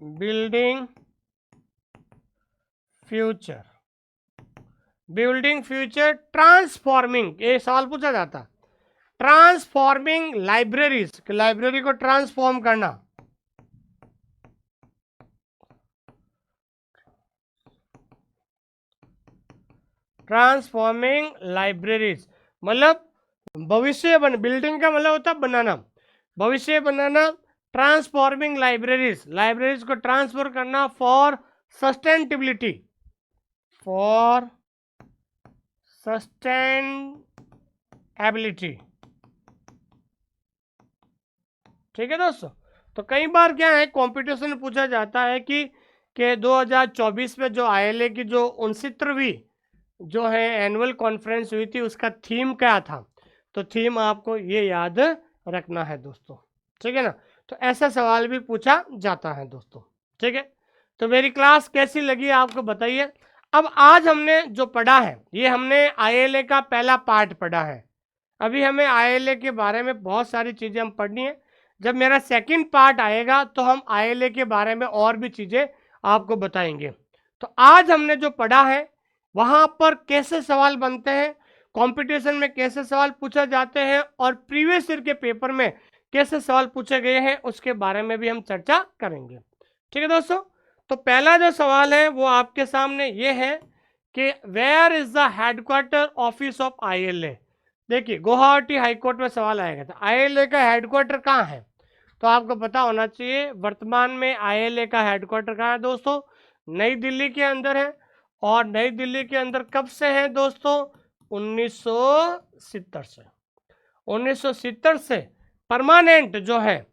building future, building future transforming, ये सवाल पूछा जाता, ट्रांसफॉर्मिंग लाइब्रेरीज, लाइब्रेरी को ट्रांसफॉर्म करना, ट्रांसफॉर्मिंग लाइब्रेरीज मतलब भविष्य बन, बिल्डिंग का मतलब होता है बनाना, भविष्य बनाना, ट्रांसफॉर्मिंग लाइब्रेरीज, लाइब्रेरीज को ट्रांसफर करना फॉर सस्टेनेबिलिटी, फॉर सस्टेनेबिलिटी, ठीक है दोस्तों। तो कई बार क्या है कंपटीशन में पूछा जाता है कि 2024 में जो ILA की जो 69वीं जो है एनुअल कॉन्फ्रेंस हुई थी उसका थीम क्या था। तो थीम आपको ये याद रखना है दोस्तों, ठीक है ना। तो ऐसा सवाल भी पूछा जाता है दोस्तों, ठीक है। तो मेरी क्लास कैसी लगी आपको बताइए। अब आज हमने जो पढ़ा है ये हमने ILA का पहला पार्ट पढ़ा है। अभी हमें ILA के बारे में बहुत सारी चीज़ें हम पढ़नी है। जब मेरा सेकंड पार्ट आएगा तो हम ILA के बारे में और भी चीज़ें आपको बताएंगे। तो आज हमने जो पढ़ा है वहाँ पर कैसे सवाल बनते हैं, कंपटीशन में कैसे सवाल पूछे जाते हैं, और प्रीवियस ईयर के पेपर में कैसे सवाल पूछे गए हैं उसके बारे में भी हम चर्चा करेंगे, ठीक है दोस्तों। तो पहला जो सवाल है वो आपके सामने ये है कि where is the headquarter office of ILA। देखिए गुवाहाटी हाईकोर्ट में सवाल आएगा था ILA का हेडक्वार्टर कहाँ है। तो आपको पता होना चाहिए वर्तमान में ILA का हेडक्वार्टर कहाँ है दोस्तों, नई दिल्ली के अंदर है। और नई दिल्ली के अंदर कब से है दोस्तों, 1970 से, 1970 से परमानेंट जो है,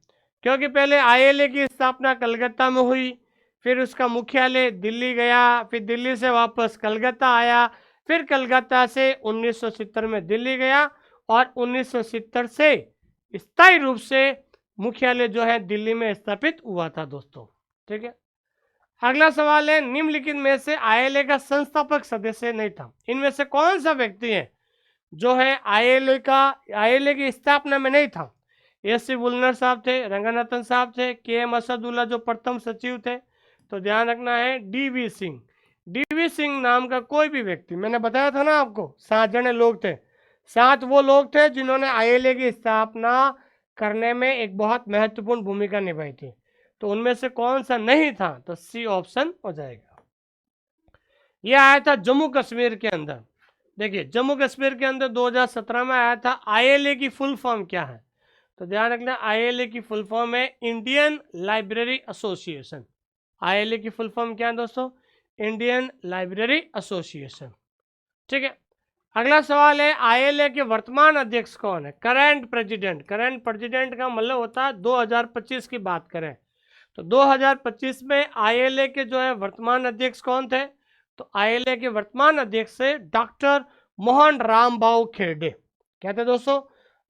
क्योंकि पहले ILA की स्थापना कलकत्ता में हुई, फिर उसका मुख्यालय दिल्ली गया, फिर दिल्ली से वापस कलकत्ता आया, फिर कलकत्ता से 1970 में दिल्ली गया, और 1970 से स्थायी रूप से मुख्यालय जो है दिल्ली में स्थापित हुआ था दोस्तों। ठीक है, अगला सवाल है, निम्नलिखित में से आईएलए का संस्थापक सदस्य नहीं था, इनमें से कौन सा व्यक्ति है जो है आईएलए की स्थापना में नहीं था? एस सी वुलनर साहब थे, रंगनाथन साहब थे, के एम असदुल्ला जो प्रथम सचिव थे, तो ध्यान रखना है डीवी सिंह। डीवी सिंह नाम का कोई भी व्यक्ति, मैंने बताया था ना आपको 7 जने लोग थे, 7 वो लोग थे जिन्होंने आईएलए की स्थापना करने में एक बहुत महत्वपूर्ण भूमिका निभाई थी, तो उनमें से कौन सा नहीं था? तो सी ऑप्शन हो जाएगा। यह आया था जम्मू कश्मीर के अंदर। देखिए जम्मू कश्मीर के अंदर 2017 में आया था। आईएलए की फुल फॉर्म क्या है? तो ध्यान रखना, आईएलए की फुल फॉर्म है इंडियन लाइब्रेरी एसोसिएशन। आईएलए की फुल फॉर्म क्या है दोस्तों? Indian library association. ठीक है, अगला सवाल है, आईएलए के वर्तमान अध्यक्ष कौन है? Current president. करंट प्रेसिडेंट का मतलब होता है 2025 की बात करें तो 2025 में आईएलए के जो है वर्तमान अध्यक्ष कौन थे? तो आईएलए के वर्तमान अध्यक्ष है डॉक्टर मोहन रामभाऊ खेरडे। क्या थे दोस्तों?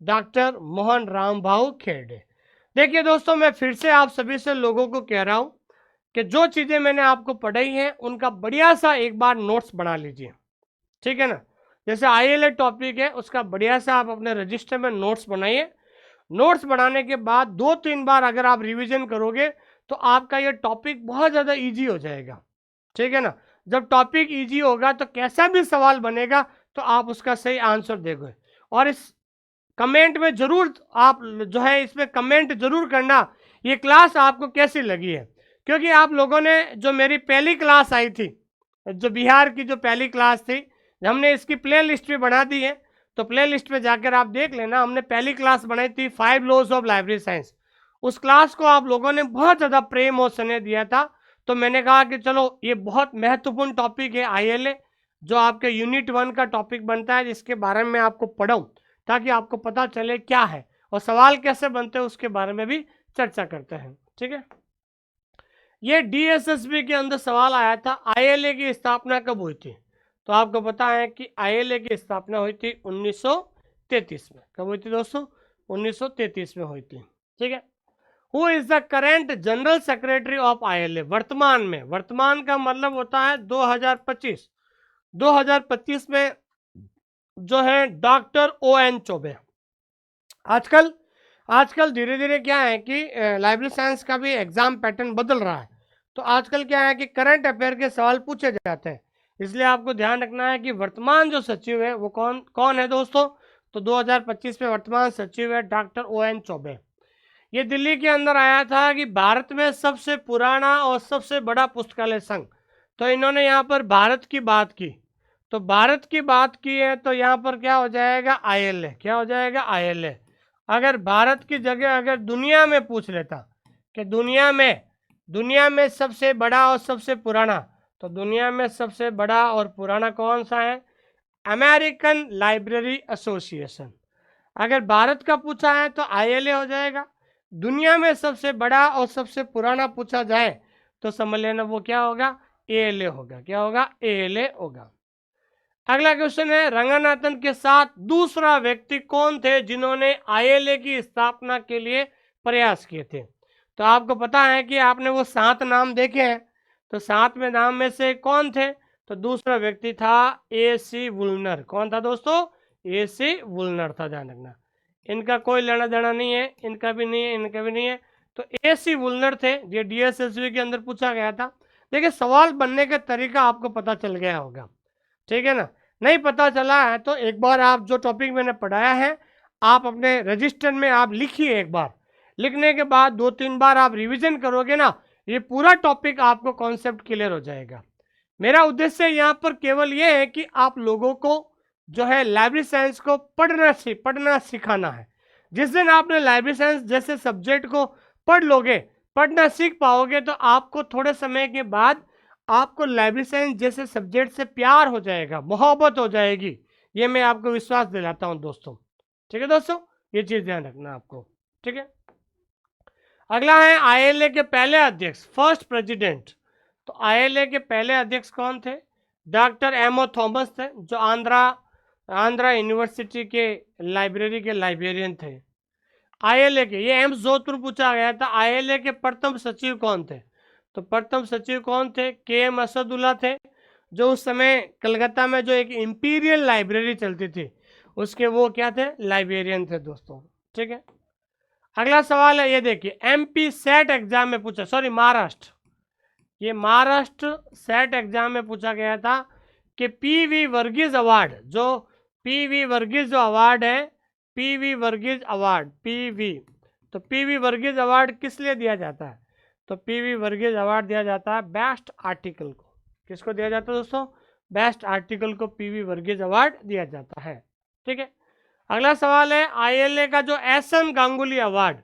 डॉक्टर मोहन रामभाऊ खेरडे। देखिए दोस्तों, मैं फिर से आप सभी से लोगों को कह रहा हूं कि जो चीजें मैंने आपको पढ़ाई हैं उनका बढ़िया सा एक बार नोट्स बना लीजिए। ठीक है ना, जैसे आईएलए टॉपिक है उसका बढ़िया सा आप अपने रजिस्टर में नोट्स बनाइए। नोट्स बनाने के बाद 2-3 बार अगर आप रिवीजन करोगे तो आपका ये टॉपिक बहुत ज़्यादा इजी हो जाएगा। ठीक है ना, जब टॉपिक इजी होगा तो कैसा भी सवाल बनेगा तो आप उसका सही आंसर दोगे। और इस कमेंट में जरूर आप जो है इसमें कमेंट जरूर करना ये क्लास आपको कैसी लगी है, क्योंकि आप लोगों ने जो मेरी पहली क्लास आई थी, जो बिहार की जो पहली क्लास थी, हमने इसकी प्ले लिस्ट भी बना दी है, तो प्ले लिस्ट में जाकर आप देख लेना। हमने पहली क्लास बनाई थी 5 लॉज ऑफ लाइब्रेरी साइंस। उस क्लास को आप लोगों ने बहुत ज़्यादा प्रेम और स्नेह दिया था, तो मैंने कहा कि चलो ये बहुत महत्वपूर्ण टॉपिक है आईएलए, जो आपके यूनिट 1 का टॉपिक बनता है, जिसके बारे में आपको पढ़ाऊँ ताकि आपको पता चले क्या है और सवाल कैसे बनते हैं उसके बारे में भी चर्चा करते हैं। ठीक है, ये डीएसएसबी के अंदर सवाल आया था, आईएलए की स्थापना कब हुई थी? तो आपको पता है कि आईएलए की स्थापना हुई थी 1933 में। कब हुई थी दोस्तों? 1933 में हुई थी। ठीक है, who is the current general secretary of ILA? वर्तमान में, वर्तमान का मतलब होता है 2025। 2025 में जो है डॉक्टर ON चौबे। आजकल धीरे धीरे क्या है कि लाइब्रेरी साइंस का भी एग्जाम पैटर्न बदल रहा है, तो आजकल क्या है कि करंट अफेयर के सवाल पूछे जाते हैं, इसलिए आपको ध्यान रखना है कि वर्तमान जो सचिव है वो कौन है दोस्तों? तो 2025 में वर्तमान सचिव है डॉक्टर ON चौबे। ये दिल्ली के अंदर आया था कि भारत में सबसे पुराना और सबसे बड़ा पुस्तकालय संघ, तो इन्होंने यहाँ पर भारत की बात की, तो भारत की बात की है तो यहाँ पर क्या हो जाएगा? आईएलए। क्या हो जाएगा? आईएलए। अगर भारत की जगह अगर दुनिया में पूछ लेता कि दुनिया में सबसे बड़ा और सबसे पुराना, तो दुनिया में सबसे बड़ा और पुराना कौन सा है? American library association. अगर भारत का पूछा है तो आईएलए हो जाएगा। दुनिया में सबसे बड़ा और सबसे पुराना पूछा जाए तो समझ लेना वो क्या होगा? एएलए होगा। क्या होगा? एएलए होगा। अगला क्वेश्चन है, रंगनाथन के साथ दूसरा व्यक्ति कौन थे जिन्होंने आईएलए की स्थापना के लिए प्रयास किए थे? तो आपको पता है कि आपने वो 7 नाम देखे हैं, तो 7 में नाम में से कौन थे? तो दूसरा व्यक्ति था AC वुलनर। कौन था दोस्तों? AC वुलनर था। ध्यान रखना, इनका कोई लेना देना नहीं है, इनका भी नहीं है, इनका भी नहीं है, तो AC वुलनर थे। ये DSSB के अंदर पूछा गया था। देखिए सवाल बनने का तरीका आपको पता चल गया होगा। ठीक है ना, नहीं पता चला है तो एक बार आप जो टॉपिक मैंने पढ़ाया है आप अपने रजिस्टर में आप लिखिए। एक बार लिखने के बाद 2-3 बार आप रिवीजन करोगे ना, ये पूरा टॉपिक आपको कॉन्सेप्ट क्लियर हो जाएगा। मेरा उद्देश्य यहाँ पर केवल ये है कि आप लोगों को जो है लाइब्रेरी साइंस को पढ़ना सिखाना है। जिस दिन आपने लाइब्रेरी साइंस जैसे सब्जेक्ट को पढ़ लोगे, पढ़ना सीख पाओगे, तो आपको थोड़े समय के बाद आपको लाइब्रेरी साइंस जैसे सब्जेक्ट से प्यार हो जाएगा, मोहब्बत हो जाएगी। ये मैं आपको विश्वास दिलाता हूं दोस्तों। ठीक है दोस्तों, ये चीज ध्यान रखना आपको। ठीक है, अगला है आईएलए के पहले अध्यक्ष, फर्स्ट प्रेसिडेंट। तो आईएलए के पहले अध्यक्ष कौन थे? डॉक्टर एमओ थॉमस थे, जो आंध्रा यूनिवर्सिटी के लाइब्रेरी के लाइब्रेरियन थे। आईएलए के, ये एम्स जोधपुर पूछा गया था, आईएलए के प्रथम सचिव कौन थे? तो प्रथम सचिव कौन थे? के.एम. असदुल्ला थे, जो उस समय कलकत्ता में जो एक इंपीरियल लाइब्रेरी चलती थी उसके वो क्या थे? लाइब्रेरियन थे दोस्तों। ठीक है, अगला सवाल है, ये देखिए, एमपी सेट एग्जाम में पूछा, सॉरी महाराष्ट्र, ये महाराष्ट्र सेट एग्जाम में पूछा गया था कि पीवी वर्गीज अवार्ड, जो पीवी वर्गीज जो अवार्ड है, पीवी वर्गीज अवार्ड, पीवी, तो पीवी वर्गीज अवार्ड किस लिए दिया जाता है? तो पीवी वर्गीज अवार्ड दिया जाता है बेस्ट आर्टिकल को। किसको दिया जाता है दोस्तों? बेस्ट आर्टिकल को पीवी वर्गीज अवार्ड दिया जाता है। ठीक है, अगला सवाल है, आईएलए का जो एसएम गांगुली अवार्ड,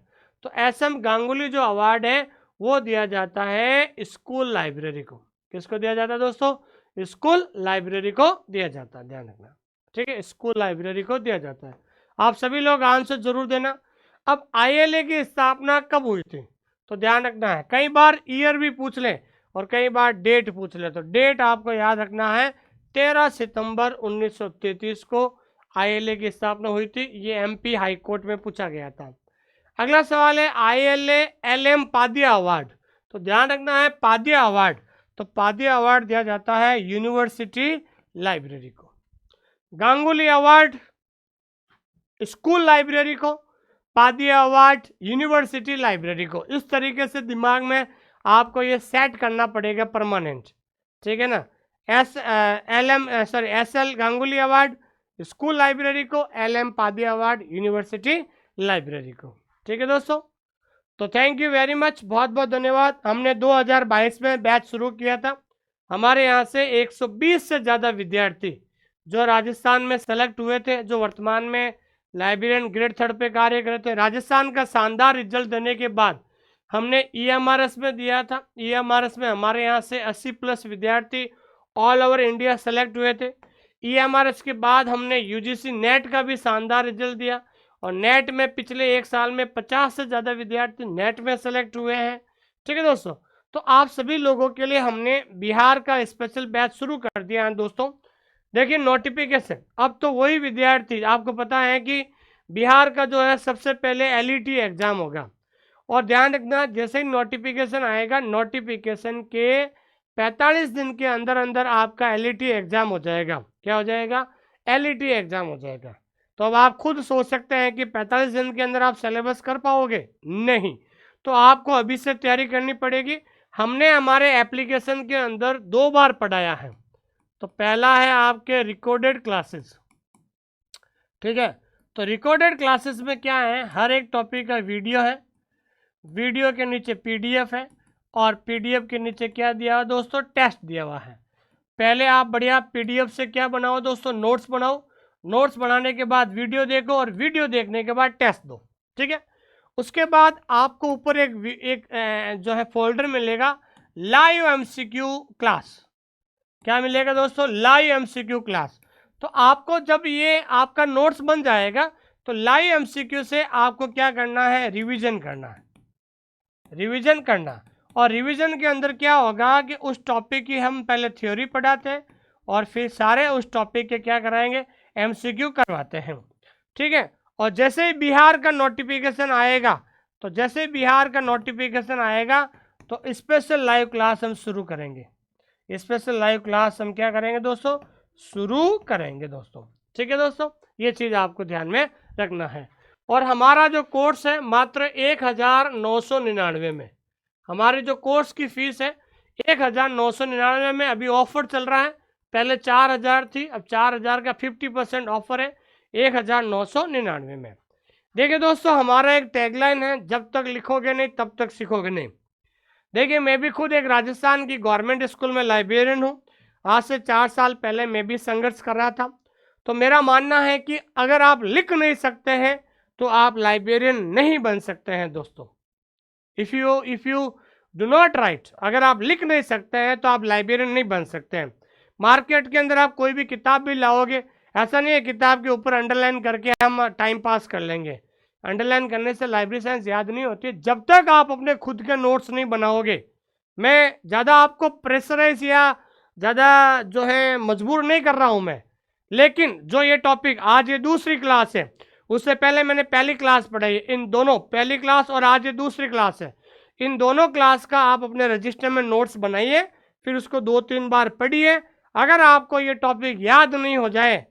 तो एसएम गांगुली जो अवार्ड है वो दिया जाता है स्कूल लाइब्रेरी को। किसको दिया जाता है दोस्तों? स्कूल लाइब्रेरी को दिया जाता है, ध्यान रखना। ठीक है, स्कूल लाइब्रेरी को दिया जाता है। आप सभी लोग आंसर जरूर देना। अब आईएलए की स्थापना कब हुई थी? तो ध्यान रखना है, कई बार ईयर भी पूछ ले और कई बार डेट पूछ ले, तो डेट आपको याद रखना है, 13 सितंबर 1933 को आईएलए की स्थापना हुई थी। ये एमपी हाई कोर्ट में पूछा गया था। अगला सवाल है, आईएलए एलएम पादिया अवार्ड, तो ध्यान रखना है पादिया अवार्ड, तो पादिया अवार्ड दिया जाता है यूनिवर्सिटी लाइब्रेरी को। गांगुली अवार्ड स्कूल लाइब्रेरी को, पादिया अवार्ड यूनिवर्सिटी लाइब्रेरी को। इस तरीके से दिमाग में आपको ये सेट करना पड़ेगा परमानेंट। ठीक है ना, SL Ganguly award school library को, LM Padia award university library को। ठीक है दोस्तों, तो थैंक यू वेरी मच, बहुत बहुत धन्यवाद। हमने 2022 में बैच शुरू किया था। हमारे यहाँ से 120 से ज़्यादा विद्यार्थी जो राजस्थान में सेलेक्ट हुए थे, जो वर्तमान में लाइब्रेरियन ग्रेड 3 पे कार्य कर रहे थे। राजस्थान का शानदार रिजल्ट देने के बाद हमने ईएमआरएस में दिया था। ईएमआरएस में हमारे यहाँ से 80+ विद्यार्थी ऑल ओवर इंडिया सेलेक्ट हुए थे। ईएमआरएस के बाद हमने यूजीसी नेट का भी शानदार रिजल्ट दिया और नेट में पिछले 1 साल में 50 से ज़्यादा विद्यार्थी नेट में सेलेक्ट हुए हैं। ठीक है दोस्तों, तो आप सभी लोगों के लिए हमने बिहार का स्पेशल बैच शुरू कर दिया है दोस्तों। देखिए नोटिफिकेशन, अब तो वही विद्यार्थी, आपको पता है कि बिहार का जो है सबसे पहले एलईटी एग्जाम होगा, और ध्यान रखना जैसे ही नोटिफिकेशन आएगा, नोटिफिकेशन के 45 दिन के अंदर अंदर आपका एलईटी एग्जाम हो जाएगा। क्या हो जाएगा? एलईटी एग्जाम हो जाएगा। तो अब आप खुद सोच सकते हैं कि 45 दिन के अंदर आप सिलेबस कर पाओगे? नहीं, तो आपको अभी से तैयारी करनी पड़ेगी। हमने हमारे एप्लीकेशन के अंदर 2 बार पढ़ाया है। तो पहला है आपके रिकॉर्डेड क्लासेस। ठीक है, तो रिकॉर्डेड क्लासेस में क्या है, हर एक टॉपिक का वीडियो है, वीडियो के नीचे पीडीएफ है, और पीडीएफ के नीचे क्या दिया हुआ दोस्तों? टेस्ट दिया हुआ है। पहले आप बढ़िया पीडीएफ से क्या बनाओ दोस्तों? नोट्स बनाओ। नोट्स बनाने के बाद वीडियो देखो, और वीडियो देखने के बाद टेस्ट दो। ठीक है, उसके बाद आपको ऊपर एक जो है फोल्डर मिलेगा, लाइव एमसीक्यू क्लास। क्या मिलेगा दोस्तों? Live MCQ class. तो आपको जब ये आपका नोट्स बन जाएगा तो लाइव एमसीक्यू से आपको क्या करना है? रिवीजन करना है, रिवीजन करना। और रिवीजन के अंदर क्या होगा कि उस टॉपिक की हम पहले थ्योरी पढ़ाते हैं और फिर सारे उस टॉपिक के क्या कराएंगे? एमसीक्यू करवाते हैं। ठीक है, और जैसे ही बिहार का नोटिफिकेशन आएगा, तो जैसे बिहार का नोटिफिकेशन आएगा तो स्पेशल लाइव क्लास हम शुरू करेंगे। स्पेशल लाइव क्लास हम क्या करेंगे दोस्तों? शुरू करेंगे दोस्तों। ठीक है दोस्तों, ये चीज़ आपको ध्यान में रखना है। और हमारा जो कोर्स है मात्र 1999 में, हमारे जो कोर्स की फीस है 1999 में, अभी ऑफर चल रहा है। पहले 4000 थी, अब 4000 का 50% ऑफर है 1999 में। देखिए दोस्तों, हमारा एक टैगलाइन है, जब तक लिखोगे नहीं तब तक सीखोगे नहीं। देखिए, मैं भी खुद एक राजस्थान की गवर्नमेंट स्कूल में लाइब्रेरियन हूँ। आज से 4 साल पहले मैं भी संघर्ष कर रहा था। तो मेरा मानना है कि अगर आप लिख नहीं सकते हैं तो आप लाइब्रेरियन नहीं बन सकते हैं दोस्तों। If you do not right, अगर आप लिख नहीं सकते हैं तो आप लाइब्रेरियन नहीं बन सकते हैं। मार्केट के अंदर आप कोई भी किताब भी लाओगे, ऐसा नहीं है किताब के ऊपर अंडरलाइन करके हम टाइम पास कर लेंगे। अंडरलाइन करने से लाइब्रेरी साइंस याद नहीं होती जब तक आप अपने खुद के नोट्स नहीं बनाओगे। मैं ज़्यादा आपको प्रेशराइज या ज़्यादा जो है मजबूर नहीं कर रहा हूँ मैं, लेकिन जो ये टॉपिक आज ये दूसरी क्लास है, उससे पहले मैंने पहली क्लास पढ़ाई है, इन दोनों पहली क्लास और आज ये दूसरी क्लास है, इन दोनों क्लास का आप अपने रजिस्टर में नोट्स बनाइए, फिर उसको 2-3 बार पढ़िए। अगर आपको ये टॉपिक याद नहीं हो जाए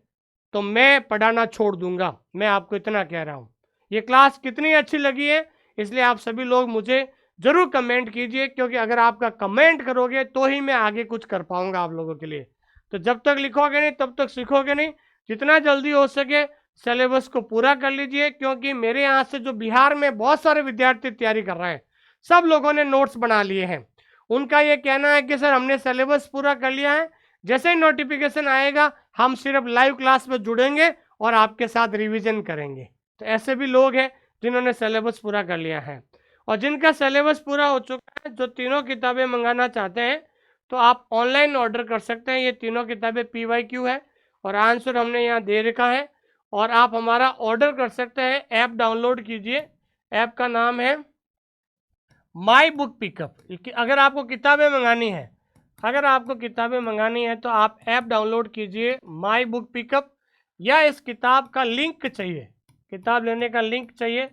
तो मैं पढ़ाना छोड़ दूंगा, मैं आपको इतना कह रहा हूँ। ये क्लास कितनी अच्छी लगी है, इसलिए आप सभी लोग मुझे जरूर कमेंट कीजिए, क्योंकि अगर आपका कमेंट करोगे तो ही मैं आगे कुछ कर पाऊंगा आप लोगों के लिए। तो जब तक लिखोगे नहीं तब तक सीखोगे नहीं। जितना जल्दी हो सके सिलेबस को पूरा कर लीजिए, क्योंकि मेरे यहाँ से जो बिहार में बहुत सारे विद्यार्थी तैयारी कर रहे हैं, सब लोगों ने नोट्स बना लिए हैं। उनका ये कहना है कि सर हमने सिलेबस पूरा कर लिया है, जैसे ही नोटिफिकेशन आएगा हम सिर्फ लाइव क्लास में जुड़ेंगे और आपके साथ रिवीजन करेंगे। तो ऐसे भी लोग हैं जिन्होंने सिलेबस पूरा कर लिया है। और जिनका सिलेबस पूरा हो चुका है, जो तीनों किताबें मंगाना चाहते हैं, तो आप ऑनलाइन ऑर्डर कर सकते हैं। ये तीनों किताबें PYQ है और आंसर हमने यहाँ दे रखा है, और आप हमारा ऑर्डर कर सकते हैं। ऐप डाउनलोड कीजिए, ऐप का नाम है माई बुक पिकअप। अगर आपको किताबें मंगानी है, अगर आपको किताबें मंगानी है तो आप ऐप डाउनलोड कीजिए माई बुक पिकअप, या इस किताब का लिंक चाहिए, किताब लेने का लिंक चाहिए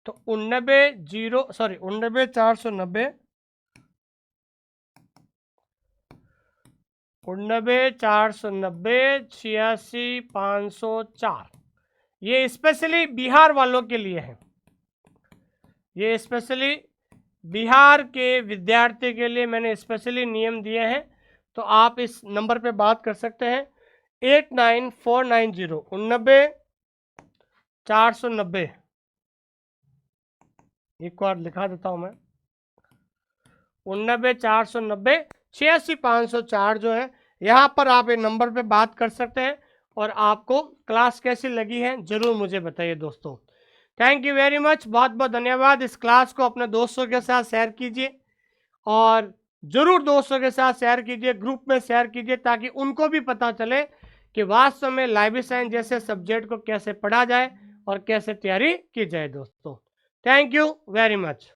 तो 99 490 86 504, ये स्पेशली बिहार वालों के लिए है, ये स्पेशली बिहार के विद्यार्थी के लिए मैंने स्पेशली नियम दिए हैं। तो आप इस नंबर पे बात कर सकते हैं 89 490 एक बार लिखा देता हूं मैं, 89 490 86 504 जो है, यहाँ पर आप ये नंबर पे बात कर सकते हैं। और आपको क्लास कैसी लगी है जरूर मुझे बताइए दोस्तों। थैंक यू वेरी मच, बहुत बहुत धन्यवाद। इस क्लास को अपने दोस्तों के साथ शेयर कीजिए, और जरूर दोस्तों के साथ शेयर कीजिए, ग्रुप में शेयर कीजिए, ताकि उनको भी पता चले कि वास्तव में लाइब्रेरी साइंस जैसे सब्जेक्ट को कैसे पढ़ा जाए और कैसे तैयारी की जाए दोस्तों। Thank you very much.